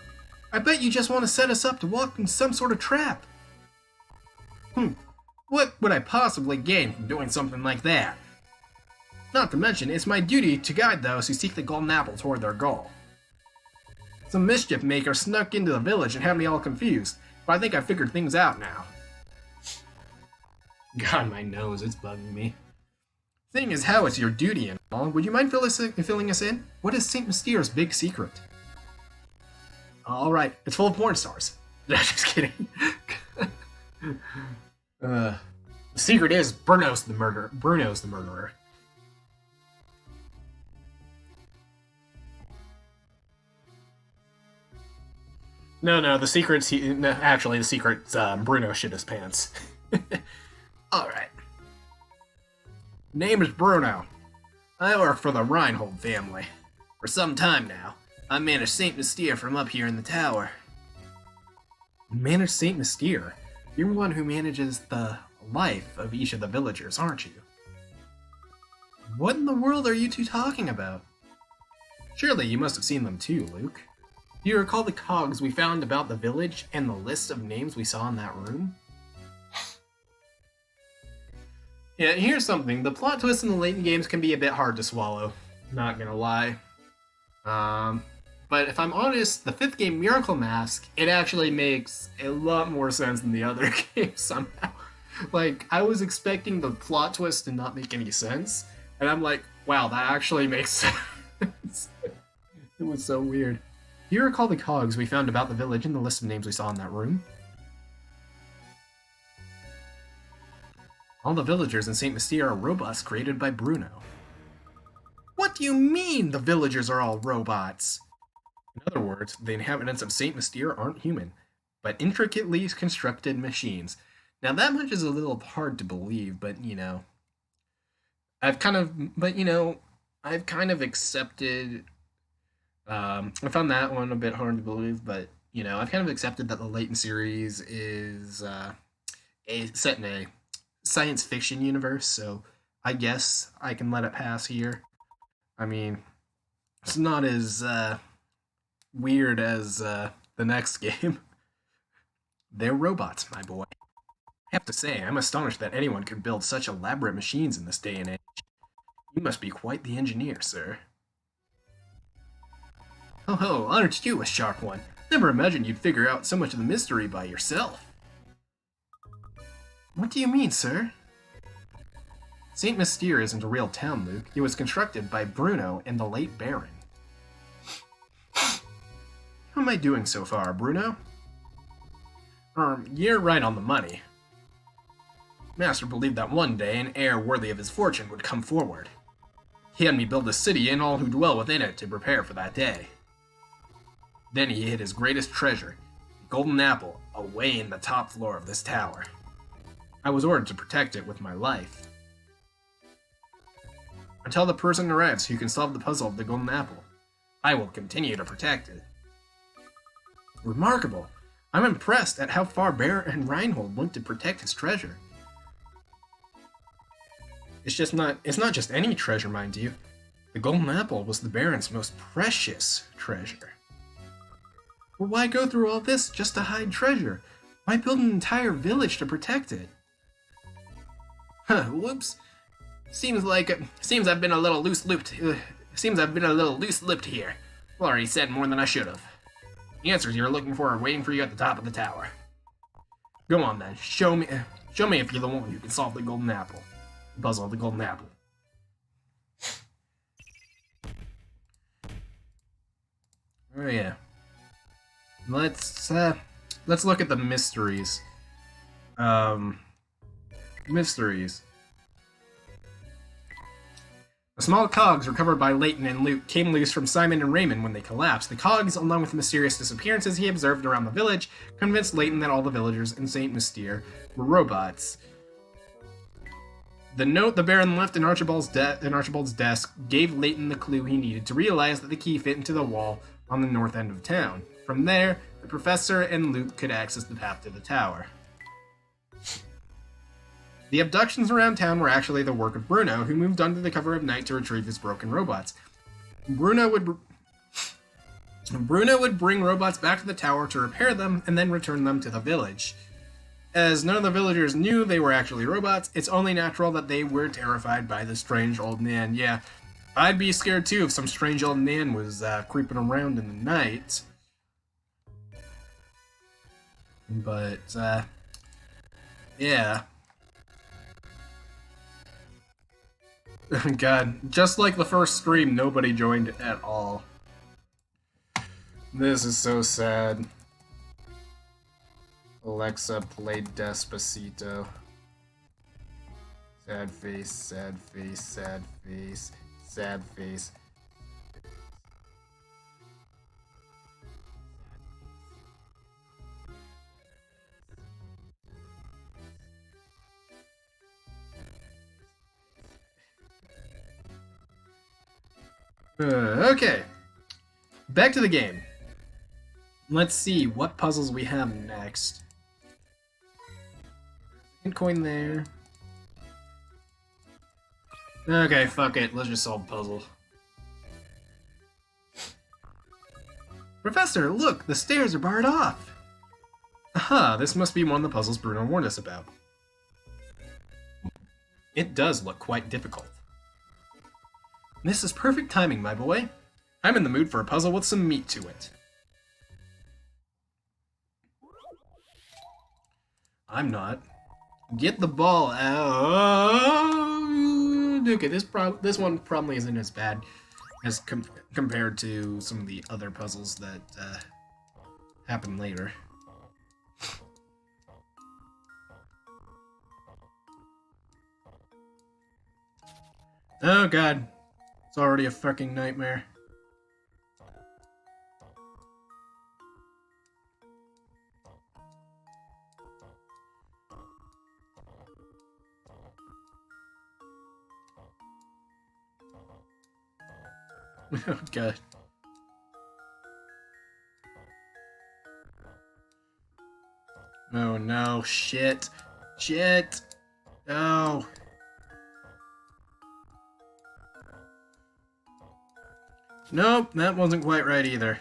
I bet you just want to set us up to walk in some sort of trap. What would I possibly gain from doing something like that? Not to mention, it's my duty to guide those who seek the golden apple toward their goal. Some mischief maker snuck into the village and had me all confused, but I think I figured things out now. God, my nose, it's bugging me. Seeing as how it's your duty and all, would you mind filling us in? What is St. Mystere's big secret? Alright, it's full of porn stars. Just kidding. The secret is Bruno's the murderer. No, the secret's actually the secret's Bruno shit his pants. Alright. Name is Bruno. I work for the Reinhold family. For some time now, I manage St. Mystere from up here in the tower. Manage Saint Mystere? You're the one who manages the life of each of the villagers, aren't you? What in the world are you two talking about? Surely you must have seen them too, Luke. Do you recall the cogs we found about the village and the list of names we saw in that room? Yeah, here's something. The plot twists in the Layton games can be a bit hard to swallow. Not gonna lie. But if I'm honest, the 5th game, Miracle Mask, it actually makes a lot more sense than the other games somehow. Like, I was expecting the plot twist to not make any sense, and I'm like, wow, that actually makes sense. It was so weird. Do you recall the cogs we found about the village and the list of names we saw in that room? All the villagers in St. Mystere are robots created by Bruno. What do you mean the villagers are all robots? In other words, the inhabitants of St. Mystere aren't human, but intricately constructed machines. Now that much is a little hard to believe, but I've kind of accepted. I found that one a bit hard to believe, but I've kind of accepted that the Layton series is set in a science fiction universe, so I guess I can let it pass here. I mean, it's not as weird as the next game. They're robots, my boy. I have to say, I'm astonished that anyone could build such elaborate machines in this day and age. You must be quite the engineer, sir. Oh, aren't you a sharp one? Never imagined you'd figure out so much of the mystery by yourself. What do you mean, sir? St. Mystere isn't a real town, Luke. It was constructed by Bruno and the late Baron. How am I doing so far, Bruno? You're right on the money. Master believed that one day an heir worthy of his fortune would come forward. He had me build a city and all who dwell within it to prepare for that day. Then he hid his greatest treasure, the golden apple, away in the top floor of this tower. I was ordered to protect it with my life. Until the person arrives who can solve the puzzle of the golden apple, I will continue to protect it. Remarkable! I'm impressed at how far Baron Reinhold went to protect his treasure. It's not just any treasure, mind you. The golden apple was the Baron's most precious treasure. Well, why go through all this just to hide treasure? Why build an entire village to protect it? Huh, whoops. Seems I've been a little loose-lipped here. Well, already said more than I should have. The answers you're looking for are waiting for you at the top of the tower. Go on then, show me if you're the one who can solve the golden apple. The puzzle of the golden apple. Oh yeah. Let's look at the mysteries. Mysteries. The small cogs recovered by Layton and Luke came loose from Simon and Raymond when they collapsed. The cogs, along with the mysterious disappearances he observed around the village, convinced Layton that all the villagers in St. Mystere were robots. The note the Baron left in Archibald's desk gave Layton the clue he needed to realize that the key fit into the wall on the north end of town. From there, the professor and Luke could access the path to the tower. The abductions around town were actually the work of Bruno, who moved under the cover of night to retrieve his broken robots. Bruno would bring robots back to the tower to repair them and then return them to the village. As none of the villagers knew they were actually robots, it's only natural that they were terrified by the strange old man. Yeah, I'd be scared too if some strange old man was creeping around in the night. But, yeah. God, just like the first stream, nobody joined at all. This is so sad. Alexa played Despacito. Sad face, sad face, sad face, sad face. Okay. Back to the game. Let's see what puzzles we have next. Coin there. Okay, fuck it. Let's just solve the puzzle. Professor, look! The stairs are barred off! Aha, this must be one of the puzzles Bruno warned us about. It does look quite difficult. This is perfect timing, my boy. I'm in the mood for a puzzle with some meat to it. I'm not. Get the ball out. Okay, this one probably isn't as bad as compared to some of the other puzzles that happen later. Oh god, it's already a fucking nightmare. Oh god. Oh no, shit. Shit. No. Nope, that wasn't quite right either.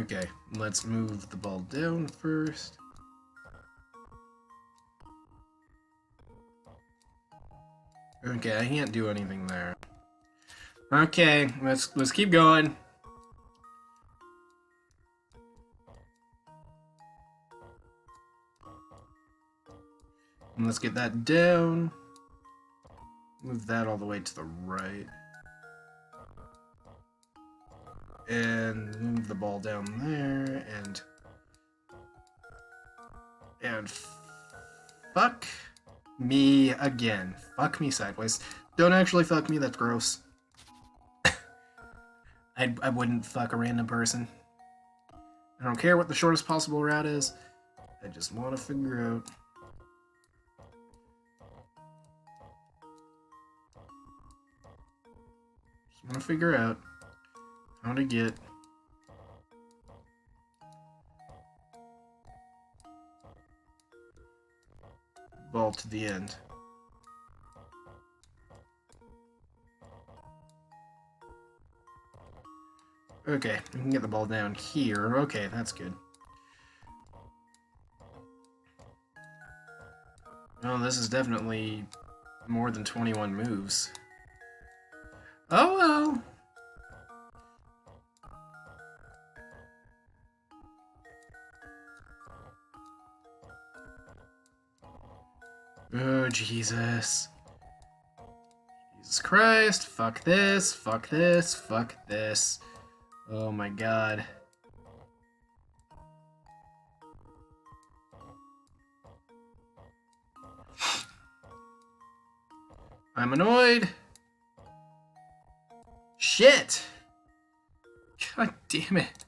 Okay, let's move the ball down first. Okay, I can't do anything there. Okay, let's keep going. And let's get that down. Move that all the way to the right. And move the ball down there, and fuck me again. Fuck me sideways. Don't actually fuck me, that's gross. I wouldn't fuck a random person. I don't care what the shortest possible route is. I just want to figure out. Just want to figure out how to get ball to the end. Okay, we can get the ball down here. Okay, that's good. Oh, this is definitely more than 21 moves. Oh well. Oh, Jesus. Jesus Christ. Fuck this. Fuck this. Fuck this. Oh my god. I'm annoyed. Shit. God damn it.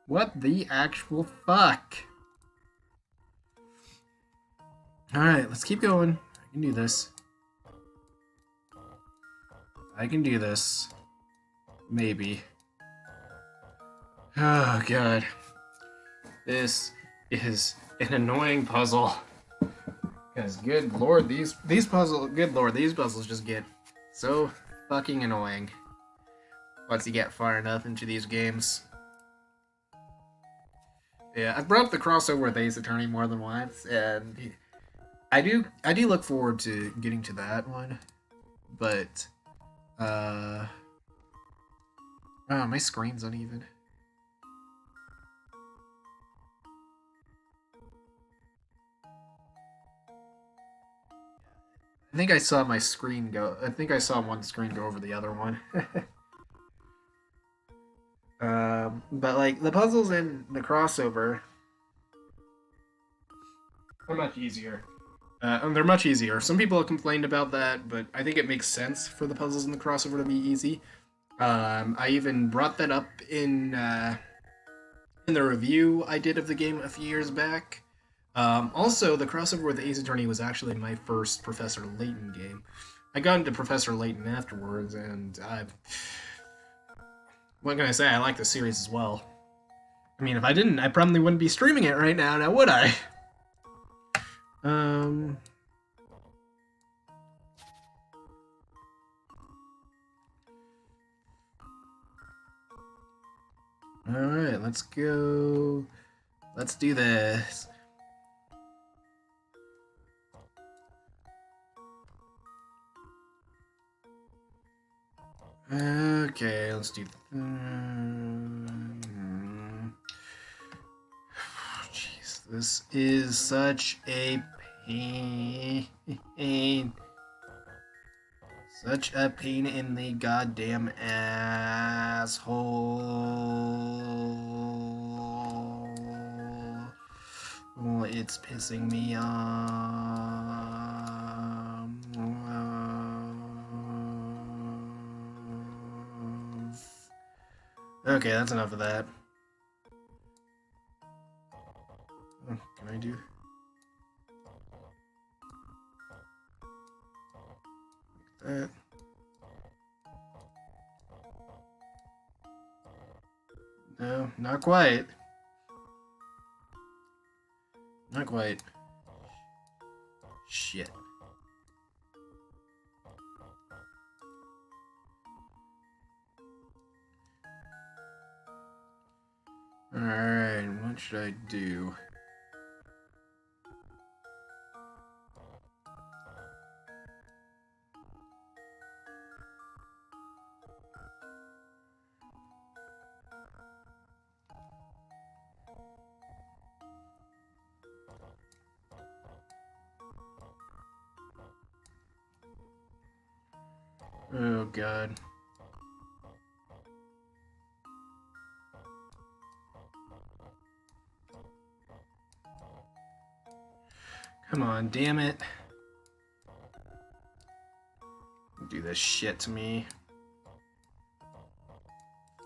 What the actual fuck? Alright, let's keep going. I can do this. I can do this. Maybe. Oh god. This is an annoying puzzle. Because good lord, these puzzles just get so fucking annoying. once you get far enough into these games. Yeah, I've brought up the crossover with Ace Attorney more than once, and I do look forward to getting to that one. But oh, my screen's uneven. I think I saw my screen go. I think I saw one screen go over the other one. But like the puzzles in the crossover are much easier. They're much easier. Some people have complained about that, but I think it makes sense for the puzzles in the crossover to be easy. I even brought that up in the review I did of the game a few years back. Also, the crossover with Ace Attorney was actually my first Professor Layton game. I got into Professor Layton afterwards, and what can I say? I like the series as well. I mean, if I didn't, I probably wouldn't be streaming it right now, would I? Alright, let's go. Let's do this. Okay, let's do. Jeez, this is such a pain. Such a pain in the goddamn asshole. Oh, it's pissing me off. Okay, that's enough of that. Oh, can I do? That. No, not quite. Not quite. Shit. Alright, what should I do? Oh god. Come on, damn it. Do this shit to me.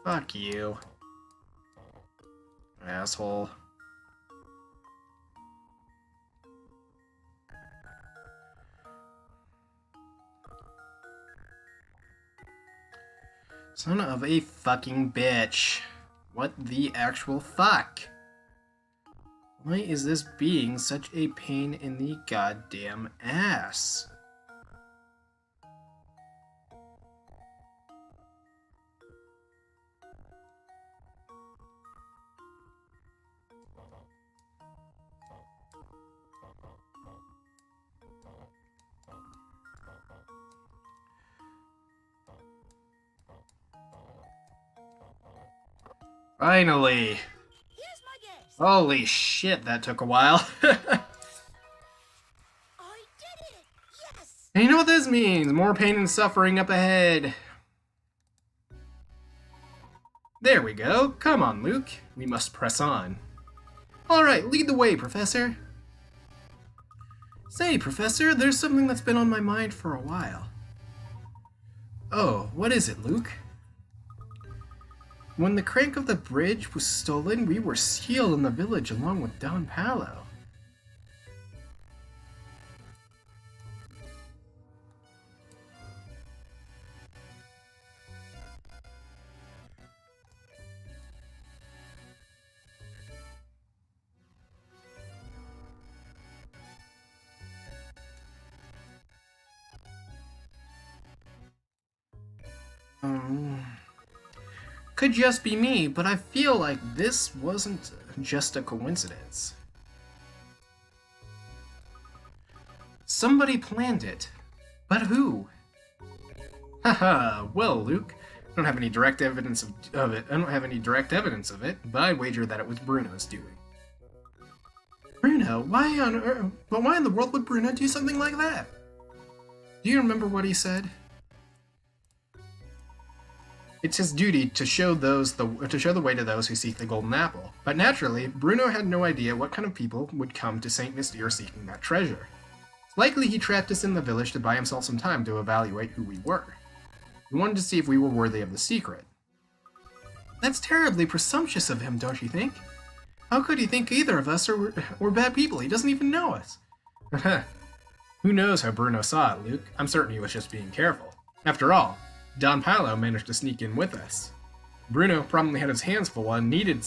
Fuck you. Asshole. Son of a fucking bitch. What the actual fuck? Why is this being such a pain in the goddamn ass? Finally! Here's my guess. Holy shit, that took a while. I did it! Yes! And you know what this means? More pain and suffering up ahead. There we go. Come on, Luke. We must press on. Alright, lead the way, Professor. Say, Professor, there's something that's been on my mind for a while. Oh, what is it, Luke? When the crank of the bridge was stolen, we were sealed in the village along with Don Palo. Could just be me, but I feel like this wasn't just a coincidence. Somebody planned it. But who? Haha, well, Luke, I don't have any direct evidence of it. But I'd wager that it was Bruno's doing. Bruno? Why on earth? But why in the world would Bruno do something like that? Do you remember what he said? It's his duty to show the way to those who seek the golden apple. But naturally, Bruno had no idea what kind of people would come to Saint Mystere seeking that treasure. It's likely he trapped us in the village to buy himself some time to evaluate who we were. He wanted to see if we were worthy of the secret. That's terribly presumptuous of him, don't you think? How could he think either of us are bad people? He doesn't even know us. Who knows how Bruno saw it, Luke? I'm certain he was just being careful. After all, Don Paolo managed to sneak in with us. Bruno probably had his hands full and needed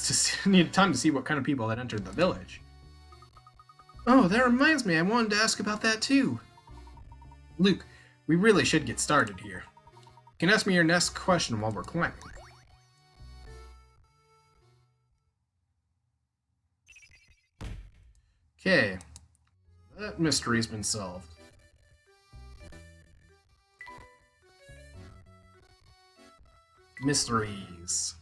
time to see what kind of people had entered the village. Oh, that reminds me, I wanted to ask about that too. Luke, we really should get started here. You can ask me your next question while we're climbing. Okay, that mystery's been solved. Mysteries.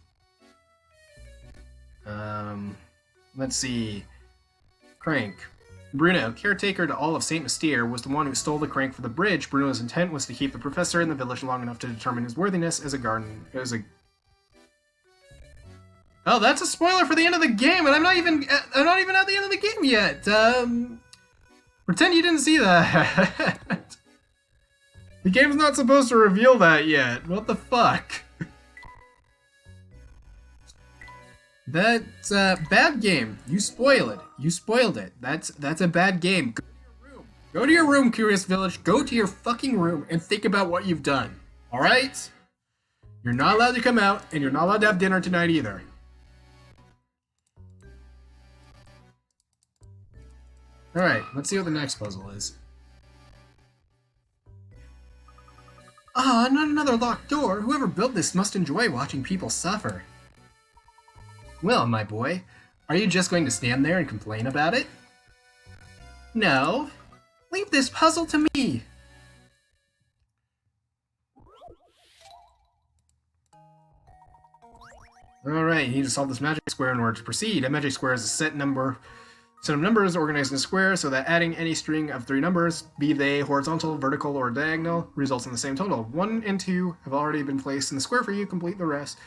Let's see. Crank. Bruno, caretaker to all of Saint Mystere, was the one who stole the crank for the bridge. Bruno's intent was to keep the professor in the village long enough to determine his worthiness as a Oh, that's a spoiler for the end of the game, and I'm not even at the end of the game yet. Pretend you didn't see that. The game's not supposed to reveal that yet. What the fuck? That's a bad game. You spoil it. You spoiled it. That's a bad game. Go to your room. Go to your room, Curious Village. Go to your fucking room and think about what you've done. Alright? You're not allowed to come out, and you're not allowed to have dinner tonight either. Alright, let's see what the next puzzle is. Ah, not another locked door. Whoever built this must enjoy watching people suffer. Well, my boy, are you just going to stand there and complain about it? No. Leave this puzzle to me. Alright, you need to solve this magic square in order to proceed. A magic square is a set of numbers organized in a square so that adding any string of 3 numbers, be they horizontal, vertical, or diagonal, results in the same total. 1 and 2 have already been placed in the square for you. Complete the rest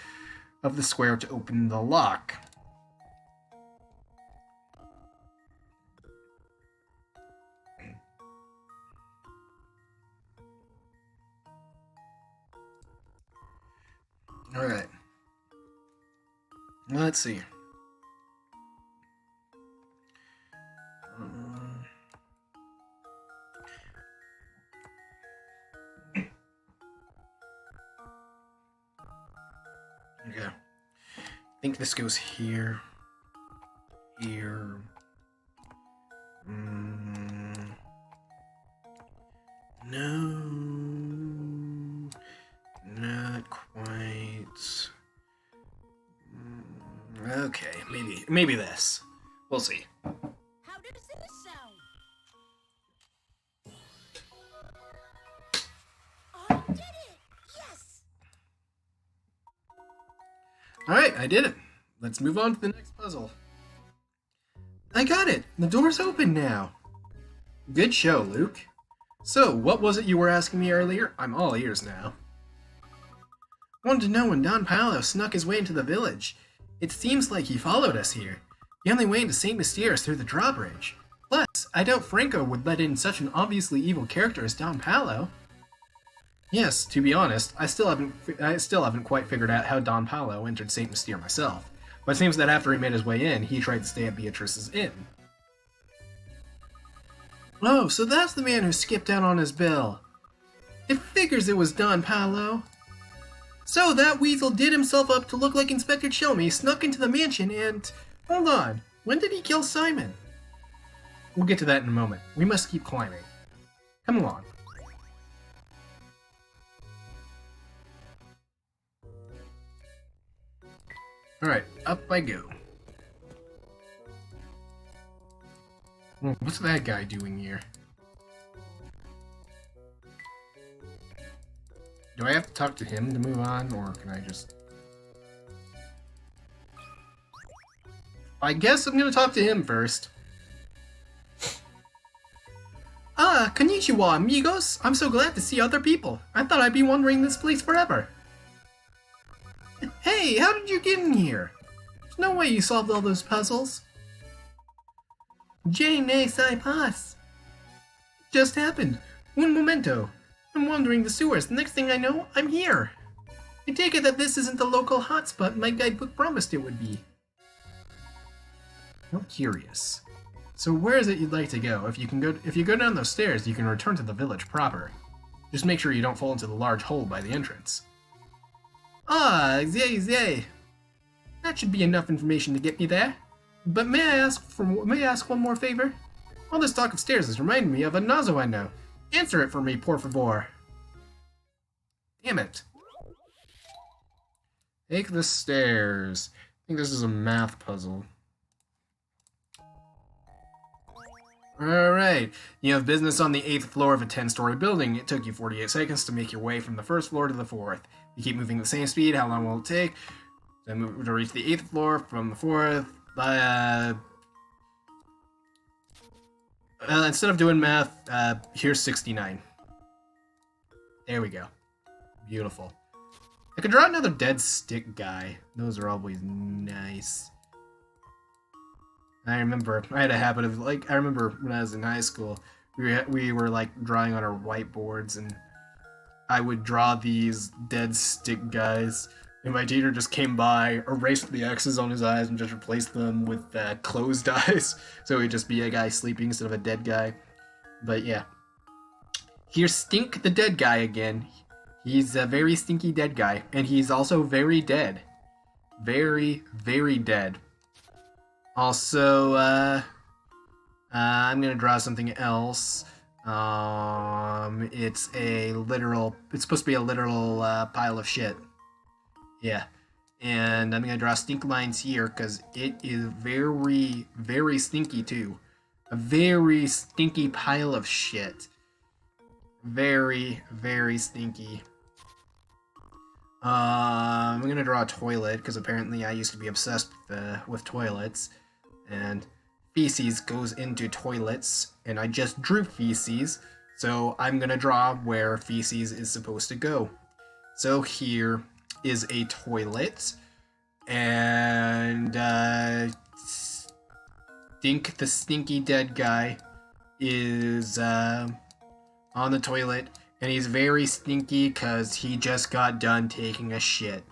of the square to open the lock. Alright. Let's see. Okay. I think this goes here. Here. No. Not quite. Okay, maybe this. We'll see. How does this sound? I did it! Yes! Alright, I did it. Let's move on to the next puzzle. I got it! The door's open now! Good show, Luke. So, what was it you were asking me earlier? I'm all ears now. Wanted to know when Don Paolo snuck his way into the village. It seems like he followed us here. The only way into Saint Mystere is through the drawbridge. Plus, I doubt Franco would let in such an obviously evil character as Don Paolo. Yes, to be honest, I still haven't quite figured out how Don Paolo entered Saint Mystere myself. But it seems that after he made his way in, he tried to stay at Beatrice's inn. Oh, so that's the man who skipped out on his bill. It figures it was Don Paolo. So that weasel did himself up to look like Inspector Chelmy, snuck into the mansion, and... Hold on, when did he kill Simon? We'll get to that in a moment. We must keep climbing. Come along. Alright, up I go. What's that guy doing here? Do I have to talk to him to move on, or can I just... I guess I'm gonna talk to him first. Ah, konnichiwa, amigos. I'm so glad to see other people. I thought I'd be wandering this place forever. Hey, how did you get in here? There's no way you solved all those puzzles. Je ne sais pas. Just happened. Un momento. I'm wandering the sewers. The next thing I know, I'm here. I take it that this isn't the local hotspot my guidebook promised it would be. I'm curious. So where is it you'd like to go? If you go down those stairs, you can return to the village proper. Just make sure you don't fall into the large hole by the entrance. Ah, zay. That should be enough information to get me there. But may I ask one more favor? All this talk of stairs has reminded me of a nozzle I know. Answer it for me, por favor. Damn it. Take the stairs. I think this is a math puzzle. Alright, you have business on the 8th floor of a 10-story building. It took you 48 seconds to make your way from the 1st floor to the 4th. You keep moving at the same speed, how long will it take? To reach the 8th floor from the 4th? Instead of doing math, here's 69. There we go. Beautiful. I could draw another dead stick guy. Those are always nice. I remember, I had a habit of, I remember when I was in high school, we were, drawing on our whiteboards, and I would draw these dead stick guys, and my teacher just came by, erased the X's on his eyes, and just replaced them with closed eyes, so it would just be a guy sleeping instead of a dead guy. But yeah. Here's Stink the dead guy again. He's a very stinky dead guy, and he's also very dead. Very, very dead. Also, I'm gonna draw something else. It's supposed to be a literal pile of shit. Yeah. And I'm gonna draw stink lines here because it is very, very stinky too. A very stinky pile of shit. Very, very stinky. I'm gonna draw a toilet because apparently I used to be obsessed with toilets, and feces goes into toilets, and I just drew feces, so I'm gonna draw where feces is supposed to go. So here is a toilet, and Stink the stinky dead guy is on the toilet. And he's very stinky because he just got done taking a shit.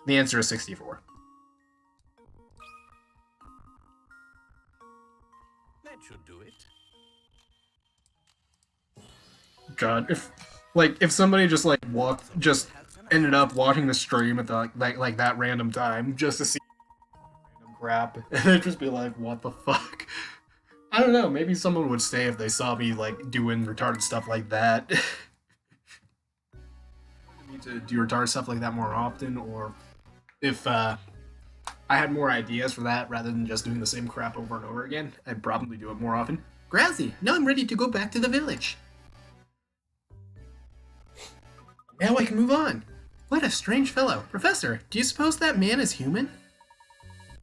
The answer is 64. That should do it. God, if somebody just ended up watching the stream at the that random time just to see random crap, and they'd just be like, what the fuck? I don't know, maybe someone would stay if they saw me, doing retarded stuff like that. I need to do retarded stuff like that more often, or if, I had more ideas for that rather than just doing the same crap over and over again, I'd probably do it more often. Grazi, now I'm ready to go back to the village. Now I can move on. What a strange fellow. Professor, do you suppose that man is human?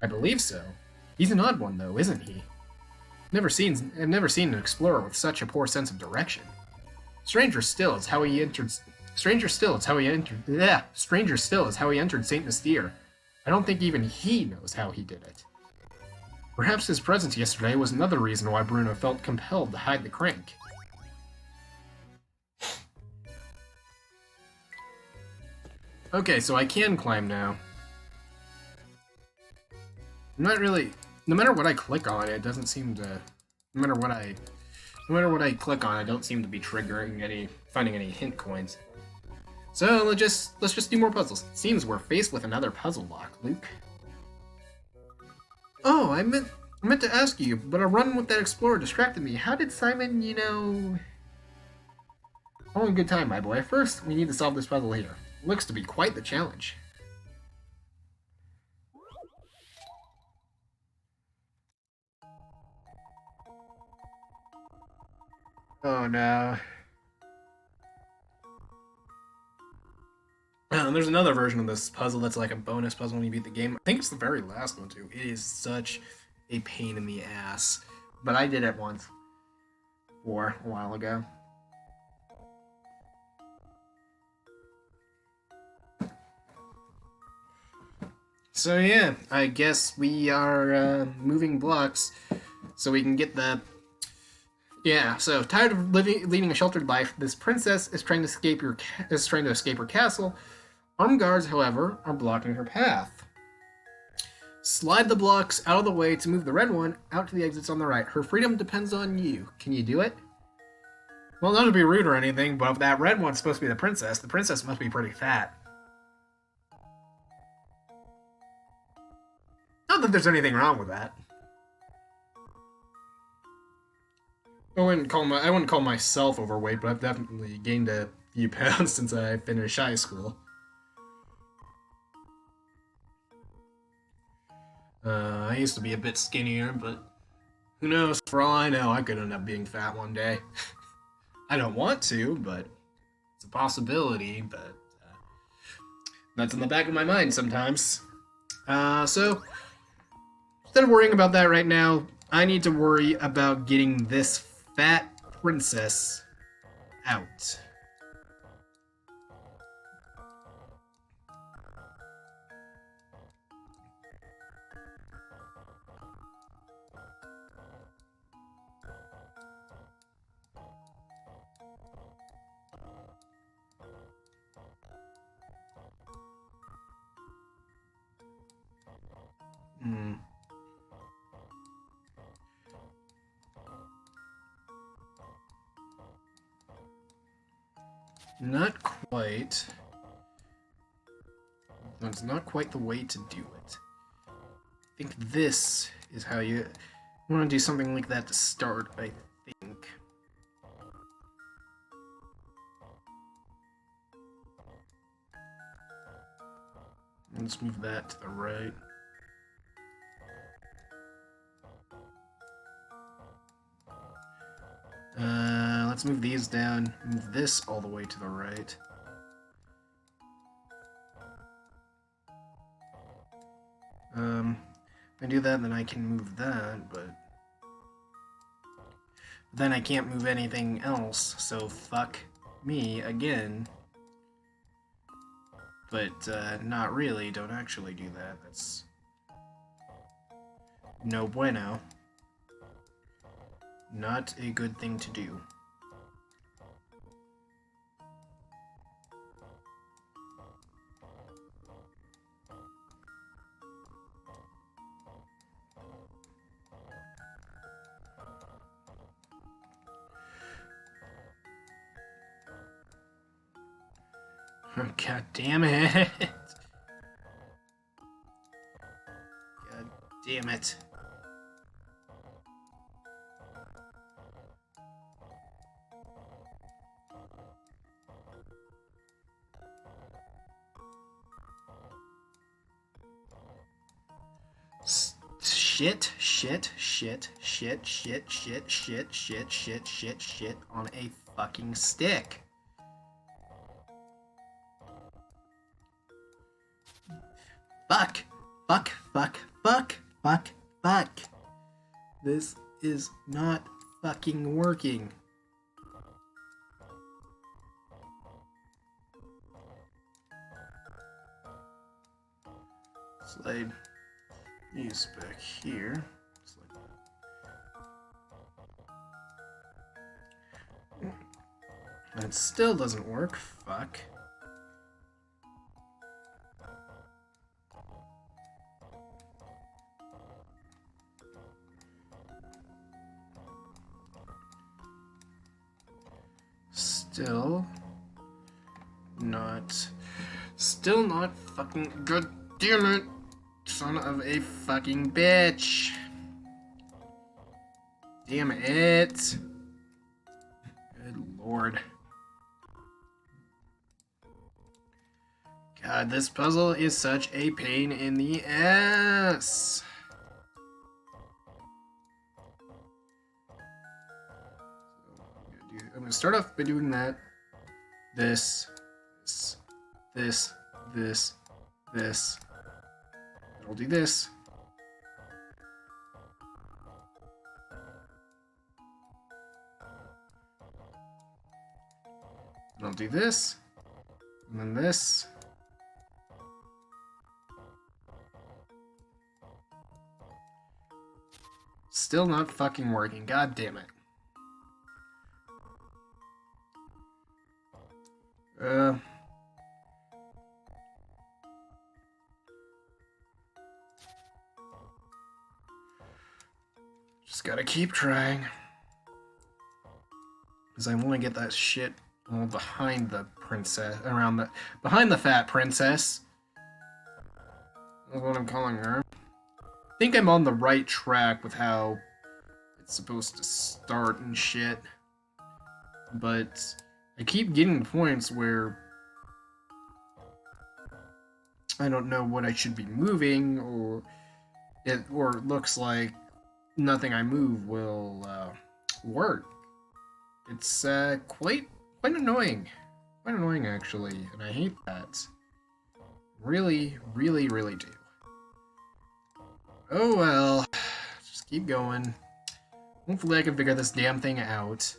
I believe so. He's an odd one, though, isn't he? I've never seen an explorer with such a poor sense of direction. Stranger still is how he entered St. Mystere. I don't think even he knows how he did it. Perhaps his presence yesterday was another reason why Bruno felt compelled to hide the crank. Okay, so I can climb now. I'm not really... No matter what I click on, it doesn't seem to... No matter what I click on, I don't seem to be finding any hint coins. So let's just do more puzzles. Seems we're faced with another puzzle lock, Luke. Oh, I meant to ask you, but a run with that explorer distracted me. How did Simon, Only good time, my boy. First, we need to solve this puzzle here. Looks to be quite the challenge. Oh no. There's another version of this puzzle that's like a bonus puzzle when you beat the game. I think it's the very last one too. It is such a pain in the ass. But I did it once. Or a while ago. So yeah, I guess we are moving blocks so we can get the... Yeah, so tired of leading a sheltered life, this princess is trying to escape her castle. Armed guards, however, are blocking her path. Slide the blocks out of the way to move the red one out to the exits on the right. Her freedom depends on you. Can you do it? Well, not to be rude or anything, but if that red one's supposed to be the princess must be pretty fat. Not that there's anything wrong with that. I wouldn't call myself overweight, but I've definitely gained a few pounds since I finished high school. I used to be a bit skinnier, but who knows? For all I know, I could end up being fat one day. I don't want to, but it's a possibility, but that's in the back of my mind sometimes. So, instead of worrying about that right now, I need to worry about getting this fat princess out. Not quite. That's not quite the way to do it. I think this is how you want to do something like that to start, I think. Let's move that to the right. Let's move these down, move this all the way to the right. If I do that, then I can move that, but then I can't move anything else, so fuck me again. But, not really, don't actually do that, that's no bueno. Not a good thing to do. Oh, God damn it. God damn it. Shit on a fucking stick. Fuck. This is not fucking working. Slide these back here. That still doesn't work. Fuck. Still not fucking good. Damn it. Son of a fucking bitch. Damn it. Good lord. God, this puzzle is such a pain in the ass. I'm gonna start off by doing that. This. I'll do this. And I'll do this. And then this. Still not fucking working. God damn it. Just gotta keep trying. Because I want to get that shit all behind the princess, behind the fat princess. That's what I'm calling her. I think I'm on the right track with how it's supposed to start and shit. But I keep getting points where I don't know what I should be moving, or it looks like nothing I move will work. It's quite annoying. Quite annoying, actually, and I hate that. Really, really, really do. Oh well, just keep going. Hopefully I can figure this damn thing out.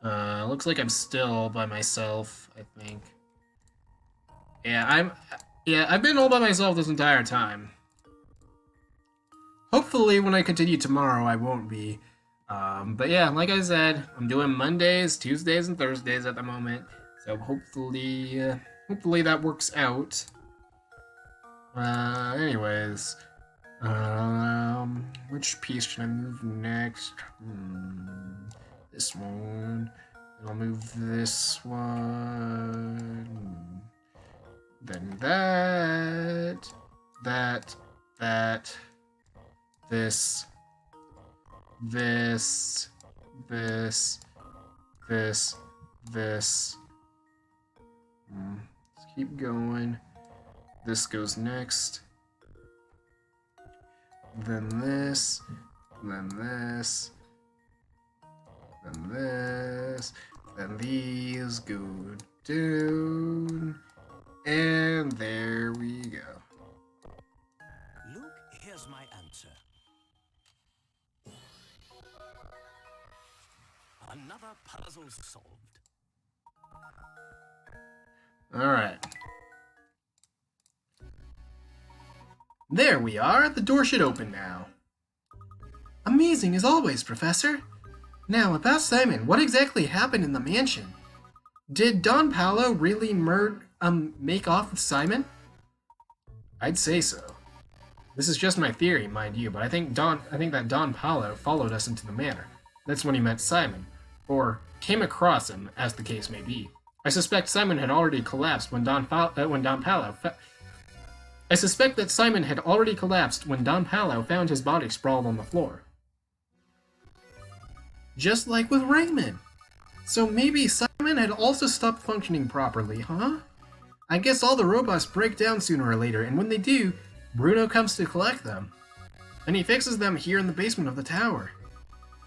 Looks like I'm still by myself, I think. Yeah, I've been all by myself this entire time. Hopefully when I continue tomorrow I won't be. But yeah, like I said, I'm doing Mondays, Tuesdays, and Thursdays at the moment. So hopefully that works out. Anyways. Which piece should I move next? This one. And I'll move this one. Then that. This. Let's keep going. This goes next. Then this. Then this. Then this. Then these go down. And there we go. Luke, here's my answer. Another puzzle solved. Alright. There we are. The door should open now. Amazing as always, Professor. Now, about Simon, what exactly happened in the mansion? Did Don Paolo really make off with Simon? I'd say so. This is just my theory, mind you, but I think that Don Paolo followed us into the manor. That's when he met Simon, or came across him, as the case may be. I suspect Simon had already collapsed when I suspect that Simon had already collapsed when Don Paolo found his body sprawled on the floor. Just like with Raymond. So maybe Simon had also stopped functioning properly, huh? I guess all the robots break down sooner or later, and when they do, Bruno comes to collect them. And he fixes them here in the basement of the tower.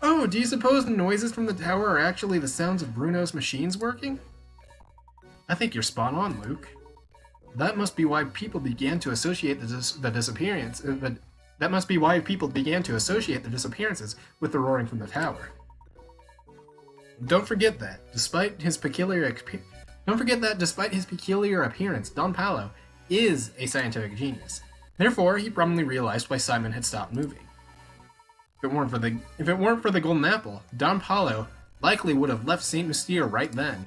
Oh, do you suppose the noises from the tower are actually the sounds of Bruno's machines working? I think you're spot on, Luke. That must be why people began to associate the disappearances with the roaring from the tower. Don't forget that, despite his peculiar appearance, Don Paolo is a scientific genius. Therefore, he probably realized why Simon had stopped moving. If it weren't for the golden apple, Don Paolo likely would have left Saint Mystere right then.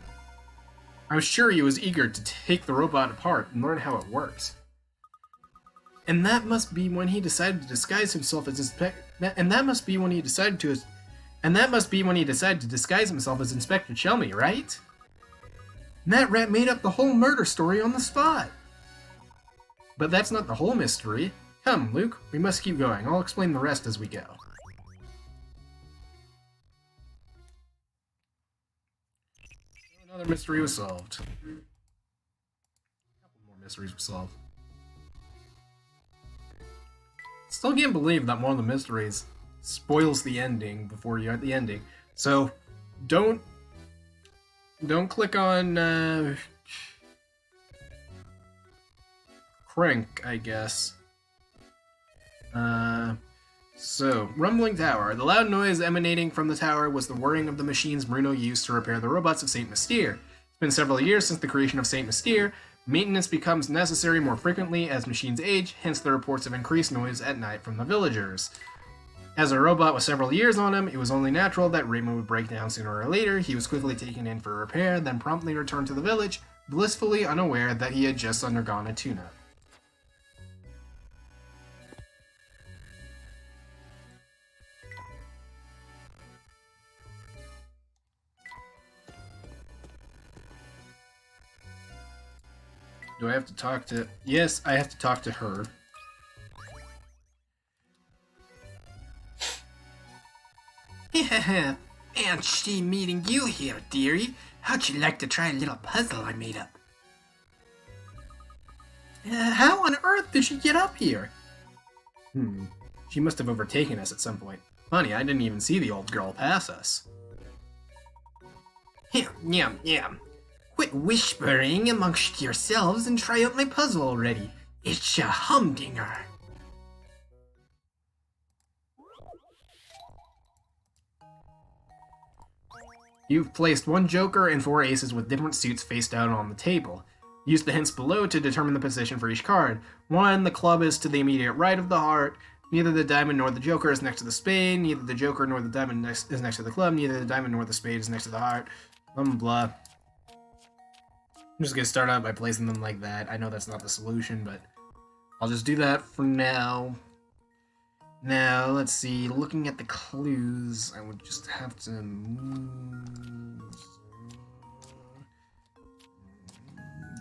I'm sure he was eager to take the robot apart and learn how it works. And that must be when he decided to disguise himself as Inspector Chelmy, right? And that rat made up the whole murder story on the spot. But that's not the whole mystery. Come, Luke, we must keep going. I'll explain the rest as we go. Another mystery was solved. mysteries were solved. Still can't believe that one of the mysteries spoils the ending before you're at the ending. So, don't click on Crank, I guess. So, Rumbling Tower. The loud noise emanating from the tower was the whirring of the machines Bruno used to repair the robots of Saint Mystere. It's been several years since the creation of Saint Mystere. Maintenance becomes necessary more frequently as machines age, hence the reports of increased noise at night from the villagers. As a robot with several years on him, it was only natural that Raymond would break down sooner or later. He was quickly taken in for repair, then promptly returned to the village, blissfully unaware that he had just undergone a tune-up. Do I have to talk to... Yes, I have to talk to her. Fancy meeting you here, dearie. How'd you like to try a little puzzle I made up? How on earth did she get up here? She must have overtaken us at some point. Funny, I didn't even see the old girl pass us. Yum, yum. Quit whispering amongst yourselves and try out my puzzle already. It's a humdinger. You've placed one joker and 4 aces with different suits face down on the table. Use the hints below to determine the position for each card. 1. The club is to the immediate right of the heart. Neither the diamond nor the joker is next to the spade. Neither the joker nor the diamond is next to the club. Neither the diamond nor the spade is next to the heart. Blah, blah, blah. I'm just gonna start out by placing them like that. I know that's not the solution, but I'll just do that for now. Now, let's see. Looking at the clues, I would just have to move.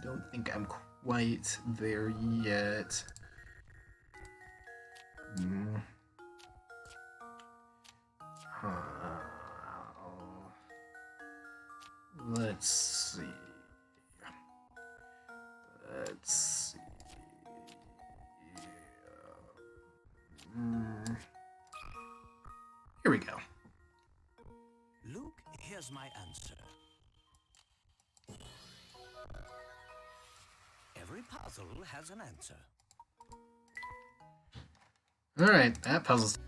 Don't think I'm quite there yet. Let's see. Here we go. Luke, here's my answer. Every puzzle has an answer. Alright, that puzzle's...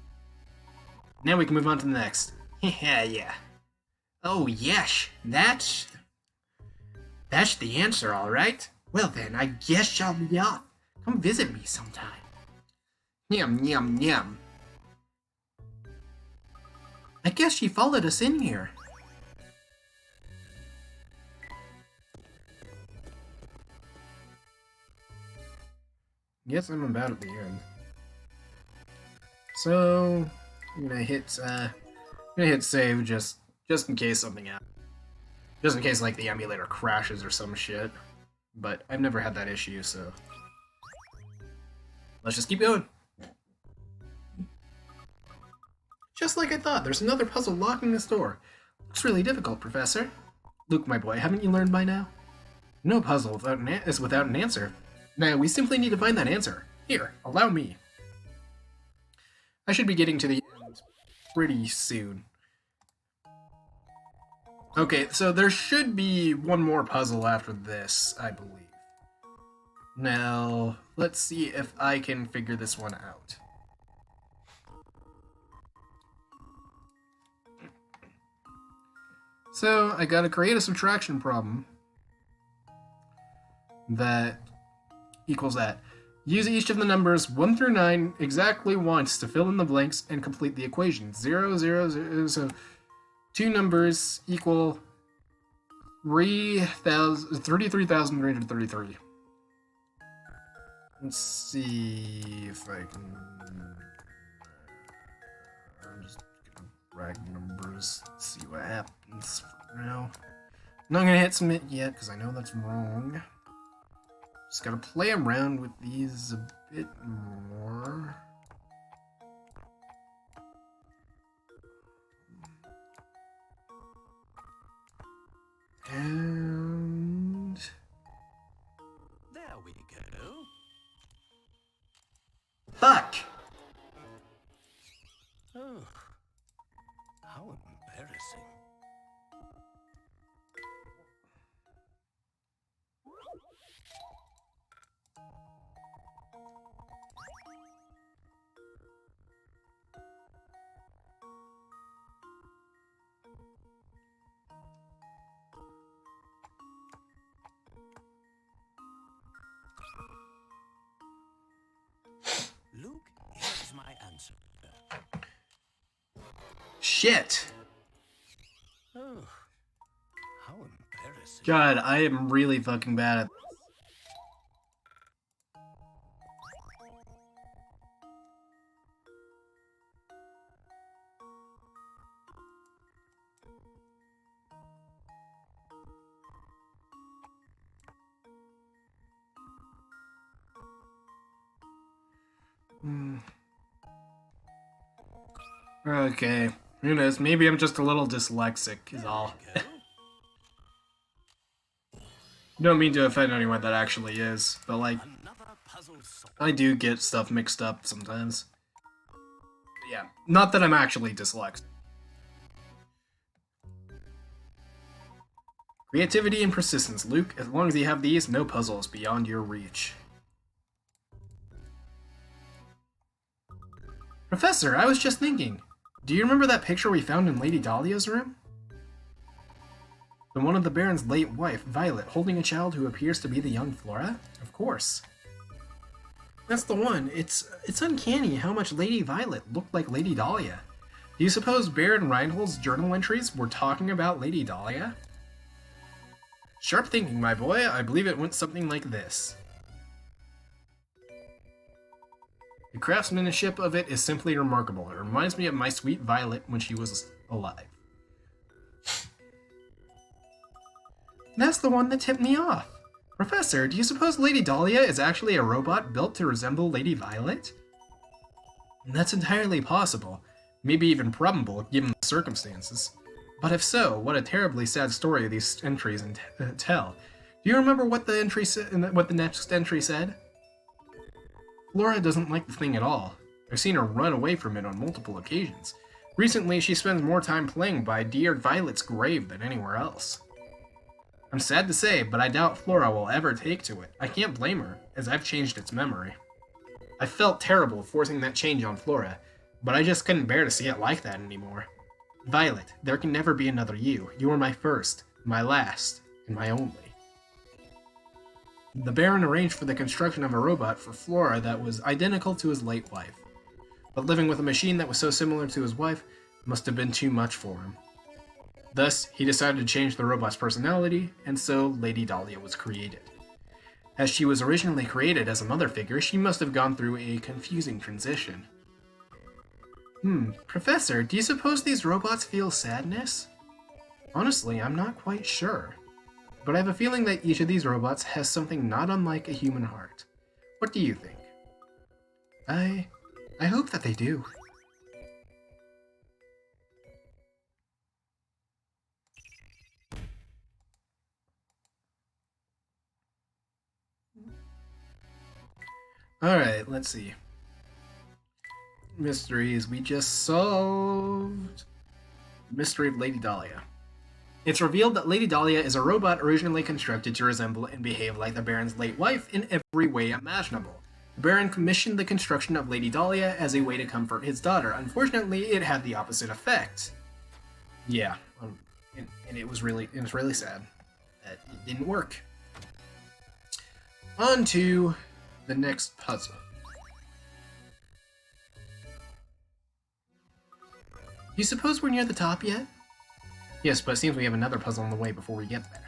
Now we can move on to the next. Yeah. Oh, yes, that's the answer, all right. Well then, I guess I'll be off. Come visit me sometime. Yum, yum, yum. I guess she followed us in here. Guess I'm about at the end. So I'm gonna hit save just in case something happens. Just in case like the emulator crashes or some shit. But I've never had that issue, so let's just keep going. Just like I thought, there's another puzzle locking this door. Looks really difficult, Professor. Luke, my boy, haven't you learned by now? No puzzle is without an answer. Now, we simply need to find that answer. Here, allow me. I should be getting to the end pretty soon. Okay, so there should be one more puzzle after this, I believe. Now, let's see if I can figure this one out. So, I gotta create a subtraction problem that equals that. Use each of the numbers 1 through 9 exactly once to fill in the blanks and complete the equation. 0, 0, 0, so 2 numbers equal 33,333. Let's see if I can... I'm just gonna drag numbers, see what happens for now. I'm not gonna hit submit yet, because I know that's wrong. Just gotta play around with these a bit more. And... There we go. Fuck! Oh, how embarrassing. Luke, here's my answer. Shit! Oh, how embarrassing. God, I am really fucking bad at Okay. Who knows? Maybe I'm just a little dyslexic, is all. Go. Don't mean to offend anyone that actually is, but like, Another puzzle solved. I do get stuff mixed up sometimes. But yeah, not that I'm actually dyslexic. Creativity and persistence, Luke. As long as you have these, no puzzle is beyond your reach. Professor, I was just thinking. Do you remember that picture we found in Lady Dahlia's room? The one of the Baron's late wife, Violet, holding a child who appears to be the young Flora? Of course. That's the one. It's uncanny how much Lady Violet looked like Lady Dahlia. Do you suppose Baron Reinhold's journal entries were talking about Lady Dahlia? Sharp thinking, my boy. I believe it went something like this. The craftsmanship of it is simply remarkable. It reminds me of my sweet Violet when she was alive. That's the one that tipped me off. Professor, do you suppose Lady Dahlia is actually a robot built to resemble Lady Violet? That's entirely possible. Maybe even probable, given the circumstances. But if so, what a terribly sad story these entries tell. Do you remember what the entry what the next entry said? Flora doesn't like the thing at all. I've seen her run away from it on multiple occasions. Recently, she spends more time playing by dear Violet's grave than anywhere else. I'm sad to say, but I doubt Flora will ever take to it. I can't blame her, as I've changed its memory. I felt terrible forcing that change on Flora, but I just couldn't bear to see it like that anymore. Violet, there can never be another you. You are my first, my last, and my only. The Baron arranged for the construction of a robot for Flora that was identical to his late wife. But living with a machine that was so similar to his wife must have been too much for him. Thus, he decided to change the robot's personality, and so Lady Dahlia was created. As she was originally created as a mother figure, she must have gone through a confusing transition. Professor, do you suppose these robots feel sadness? Honestly, I'm not quite sure. But I have a feeling that each of these robots has something not unlike a human heart. What do you think? I hope that they do. Alright, let's see. Mysteries we just solved. Mystery of Lady Dahlia. It's revealed that Lady Dahlia is a robot originally constructed to resemble and behave like the Baron's late wife in every way imaginable. The Baron commissioned the construction of Lady Dahlia as a way to comfort his daughter. Unfortunately, it had the opposite effect. Yeah, and it was really sad that it didn't work. On to the next puzzle. Do you suppose we're near the top yet? Yes, but it seems we have another puzzle on the way before we get there.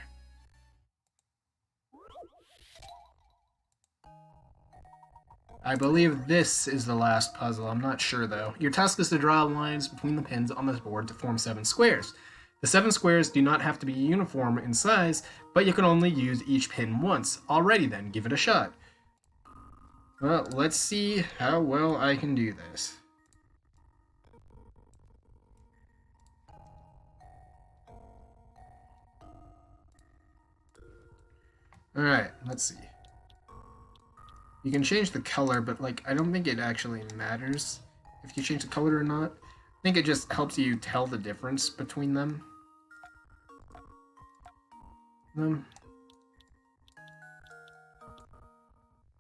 I believe this is the last puzzle. I'm not sure, though. Your task is to draw lines between the pins on this board to form 7 squares. The 7 squares do not have to be uniform in size, but you can only use each pin once. Alrighty then, give it a shot. Well, let's see how well I can do this. Alright, let's see. You can change the color, but like I don't think it actually matters if you change the color or not. I think it just helps you tell the difference between them.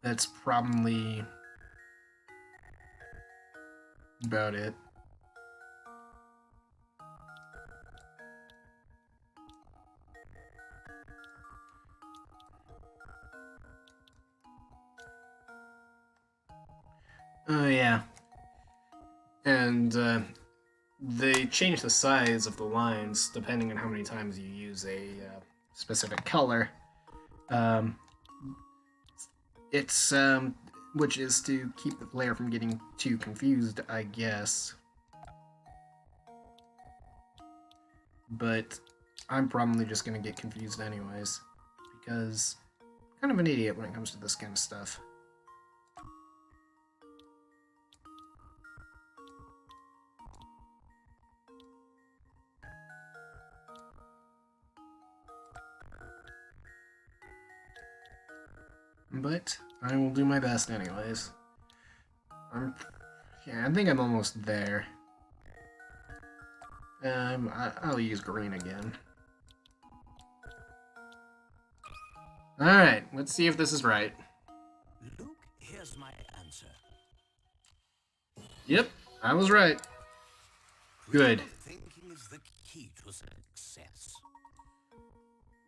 That's probably about it. Oh, yeah. And they change the size of the lines depending on how many times you use a specific color. It's which is to keep the player from getting too confused, I guess. But I'm probably just gonna get confused anyways, because I'm kind of an idiot when it comes to this kind of stuff. But I will do my best anyways. I think I'm almost there. I'll use green again. Alright, let's see if this is right. Luke, here's my answer. Yep, I was right. Good. Critical thinking is the key to success.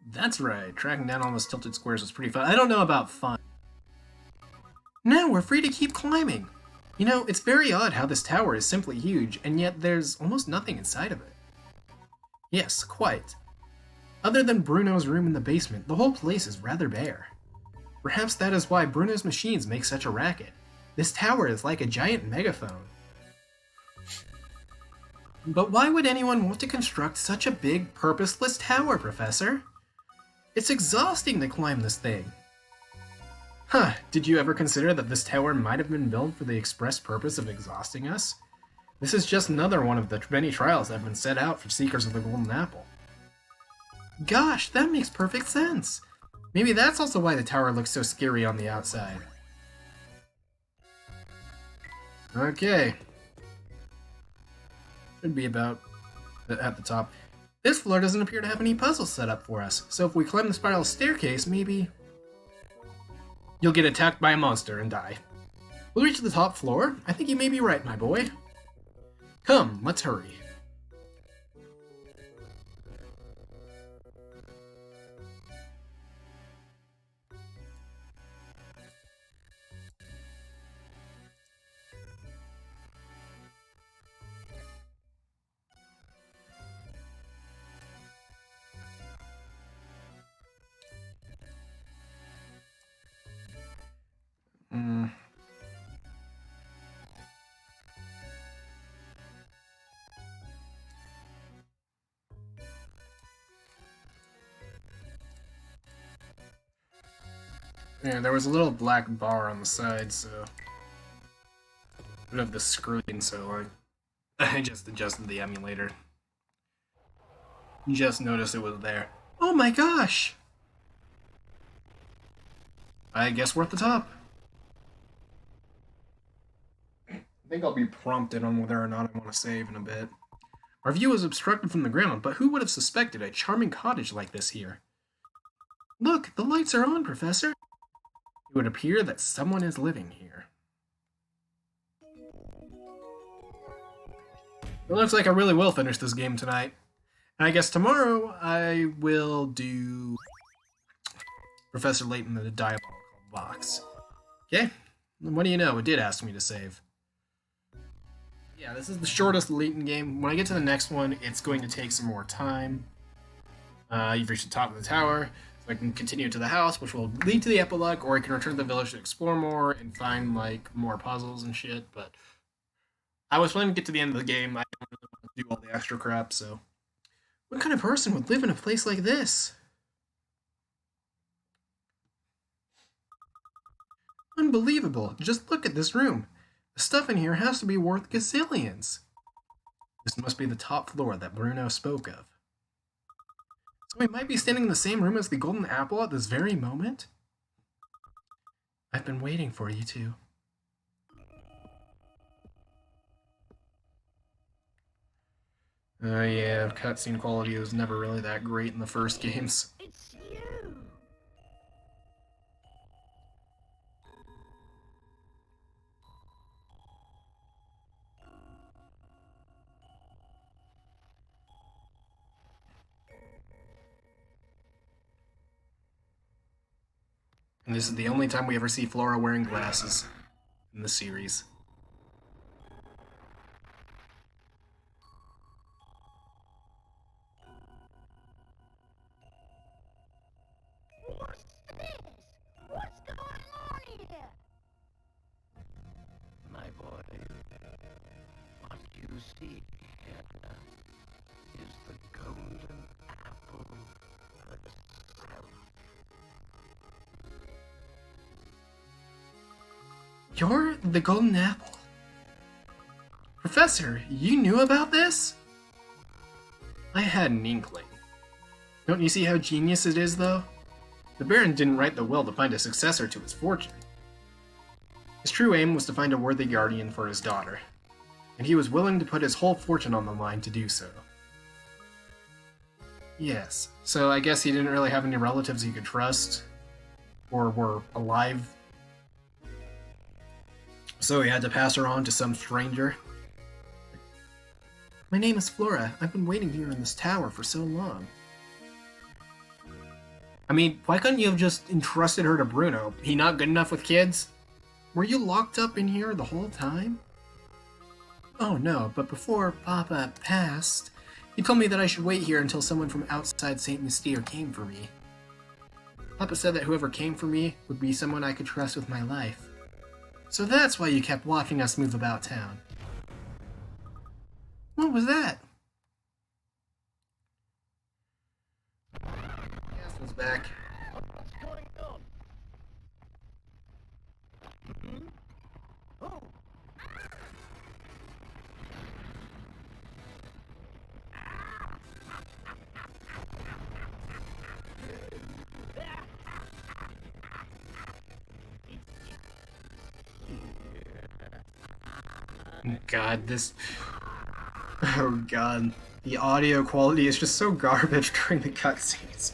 That's right, tracking down all those tilted squares was pretty fun. I don't know about fun. Now we're free to keep climbing. You know, it's very odd how this tower is simply huge, and yet there's almost nothing inside of it. Yes, quite. Other than Bruno's room in the basement, the whole place is rather bare. Perhaps that is why Bruno's machines make such a racket. This tower is like a giant megaphone. But why would anyone want to construct such a big, purposeless tower, Professor? It's exhausting to climb this thing. Huh, did you ever consider that this tower might have been built for the express purpose of exhausting us? This is just another one of the many trials that have been set out for seekers of the Golden Apple. Gosh, that makes perfect sense. Maybe that's also why the tower looks so scary on the outside. Okay. Should be about at the top. This floor doesn't appear to have any puzzles set up for us, so if we climb the spiral staircase, maybe... You'll get attacked by a monster and die. We'll reach the top floor? I think you may be right, my boy. Come, let's hurry. Yeah, there was a little black bar on the side, so... of the screen, so I just adjusted the emulator. Just noticed it was there. Oh my gosh! I guess we're at the top. I think I'll be prompted on whether or not I want to save in a bit. Our view is obstructed from the ground, but who would have suspected a charming cottage like this here? Look, the lights are on, Professor! It would appear that someone is living here. It looks like I really will finish this game tonight. And I guess tomorrow I will do Professor Layton in the Diabolical Box. Okay? What do you know? It did ask me to save. Yeah, this is the shortest Layton game. When I get to the next one, it's going to take some more time. You've reached the top of the tower. So I can continue to the house, which will lead to the epilogue, or I can return to the village to explore more and find, like, more puzzles and shit, but I was planning to get to the end of the game. I don't really want to do all the extra crap, so... What kind of person would live in a place like this? Unbelievable. Just look at this room. The stuff in here has to be worth gazillions. This must be the top floor that Bruno spoke of. So we might be standing in the same room as the Golden Apple at this very moment? I I've been waiting for you to. Oh yeah, cutscene quality was never really that great in the first games. It's you. And this is the only time we ever see Flora wearing glasses in the series. What's this? What's going on here? My boy, what you see here is the golden apple herself. You're the Golden Apple. Professor, you knew about this? I had an inkling. Don't you see how genius it is, though? The Baron didn't write the will to find a successor to his fortune. His true aim was to find a worthy guardian for his daughter, and he was willing to put his whole fortune on the line to do so. Yes, so I guess he didn't really have any relatives he could trust, or were alive, so he had to pass her on to some stranger. My name is Flora. I've been waiting here in this tower for so long. I mean, why couldn't you have just entrusted her to Bruno? He not good enough with kids? Were you locked up in here the whole time? Oh no, but before Papa passed, he told me that I should wait here until someone from outside St. Mystere came for me. Papa said that whoever came for me would be someone I could trust with my life. So that's why you kept watching us move about town. What was that? Castle's back. What's going on? Oh, God, this... Oh god. The audio quality is just so garbage during the cutscenes.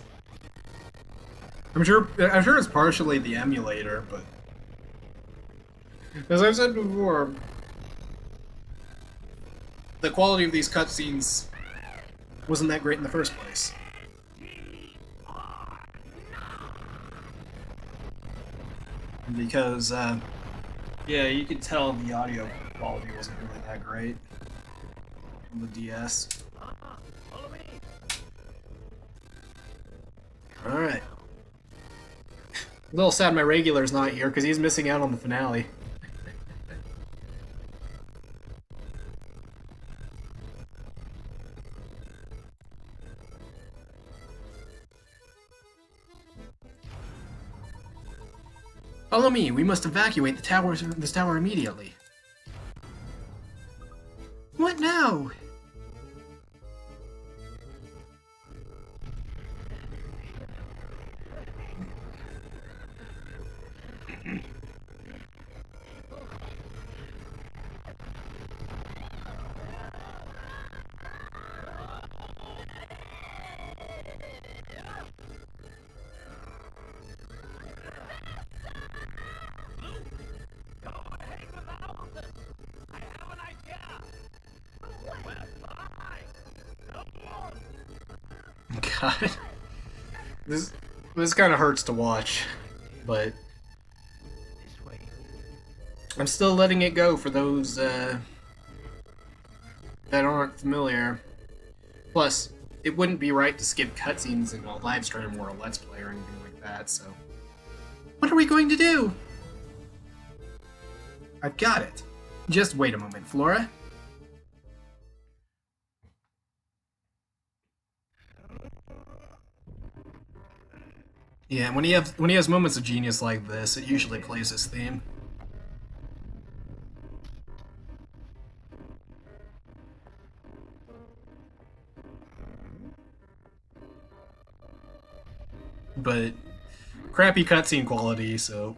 I'm sure it's partially the emulator, but... As I've said before, the quality of these cutscenes wasn't that great in the first place. Because, yeah, you could tell the audio quality wasn't really that great on the DS. follow me. Alright. A little sad my regular's not here, because he's missing out on the finale. Follow me, we must evacuate this tower immediately. What now? Go ahead with all this. I have an idea. We're fine. Come on. God. This kind of hurts to watch, but This way. I'm still letting it go for those that aren't familiar. Plus, it wouldn't be right to skip cutscenes in a live stream or a Let's Play or anything like that, so... What are we going to do? I've got it. Just wait a moment, Flora. Yeah, when he has moments of genius like this, it usually plays his theme. But crappy cutscene quality, so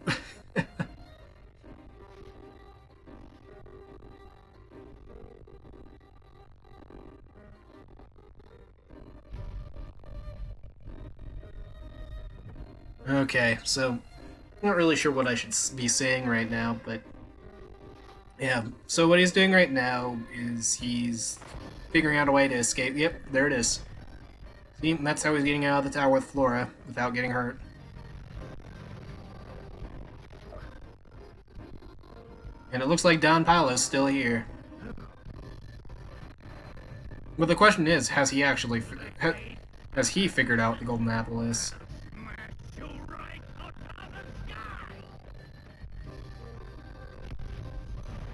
Okay, so not really sure what I should be saying right now, but yeah. So what he's doing right now is he's figuring out a way to escape. Yep, there it is. See, that's how he's getting out of the tower with Flora without getting hurt. And it looks like Don Paolo's still here. But the question is, has he actually has he figured out the golden apple is?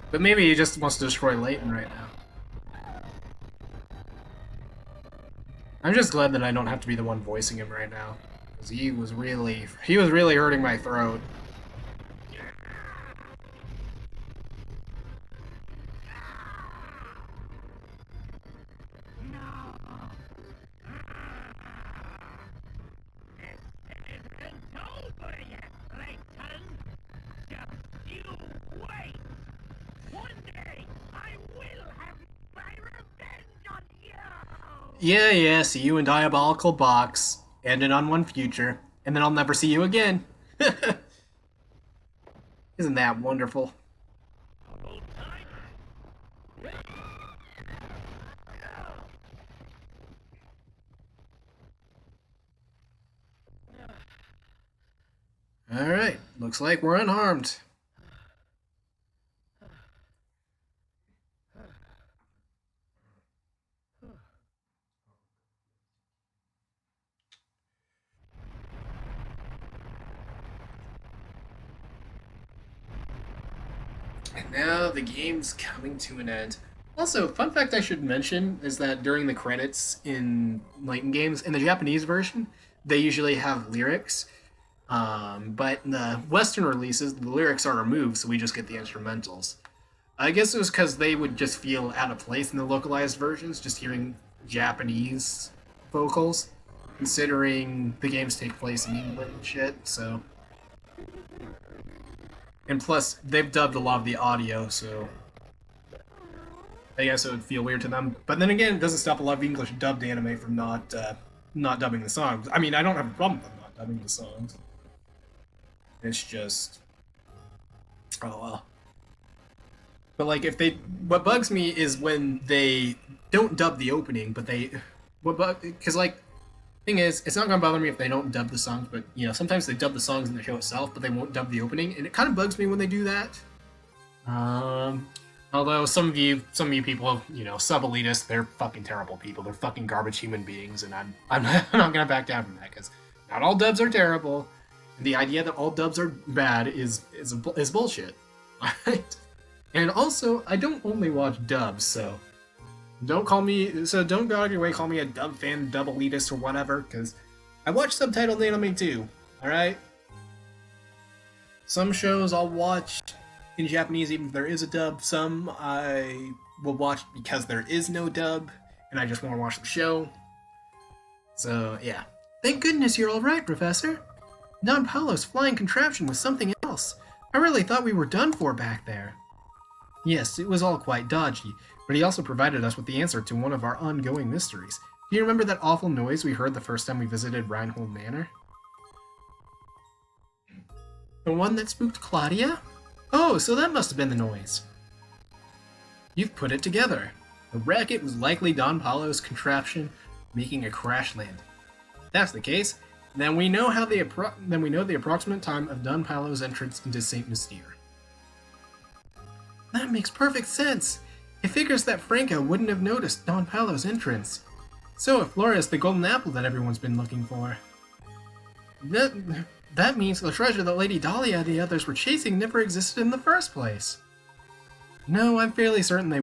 But maybe he just wants to destroy Layton right now. I'm just glad that I don't have to be the one voicing him right now, because he was really hurting my throat. Yeah, see you in Diabolical Box, and in On One Future, and then I'll never see you again. Isn't that wonderful? Alright, looks like we're unharmed. And now the game's coming to an end. Also, fun fact I should mention is that during the credits in Layton games, in the Japanese version, they usually have lyrics. But in the Western releases, the lyrics are removed, so we just get the instrumentals. I guess it was because they would just feel out of place in the localized versions, just hearing Japanese vocals, considering the games take place in England and shit, so. And plus, they've dubbed a lot of the audio, so I guess it would feel weird to them. But then again, it doesn't stop a lot of English dubbed anime from not dubbing the songs. I mean, I don't have a problem with them not dubbing the songs. It's just, oh well. But like, what bugs me is when they don't dub the opening, but because like, thing is, it's not gonna bother me if they don't dub the songs, but you know, sometimes they dub the songs in the show itself, but they won't dub the opening, and it kind of bugs me when they do that. Although some of you people, you know, sub-elitists, they're fucking terrible people. They're fucking garbage human beings, and I'm not gonna back down from that, because not all dubs are terrible. And the idea that all dubs are bad is bullshit. Alright? And also, I don't only watch dubs, so don't go out of your way, call me a dub fan, dub elitist, or whatever, because I watch subtitled anime too, alright? Some shows I'll watch in Japanese even if there is a dub, some I will watch because there is no dub, and I just want to watch the show. So, yeah. Thank goodness you're alright, Professor. Don Paolo's flying contraption was something else. I really thought we were done for back there. Yes, it was all quite dodgy, but he also provided us with the answer to one of our ongoing mysteries. Do you remember that awful noise we heard the first time we visited Reinhold Manor? The one that spooked Claudia? Oh, so that must have been the noise. You've put it together. The racket was likely Don Paolo's contraption making a crash landing. If that's the case, then we know the approximate time of Don Paolo's entrance into Saint Mystere. That makes perfect sense. It figures that Franco wouldn't have noticed Don Paolo's entrance. So if Flora is the golden apple that everyone's been looking for, that means the treasure that Lady Dahlia and the others were chasing never existed in the first place. No, I'm fairly certain they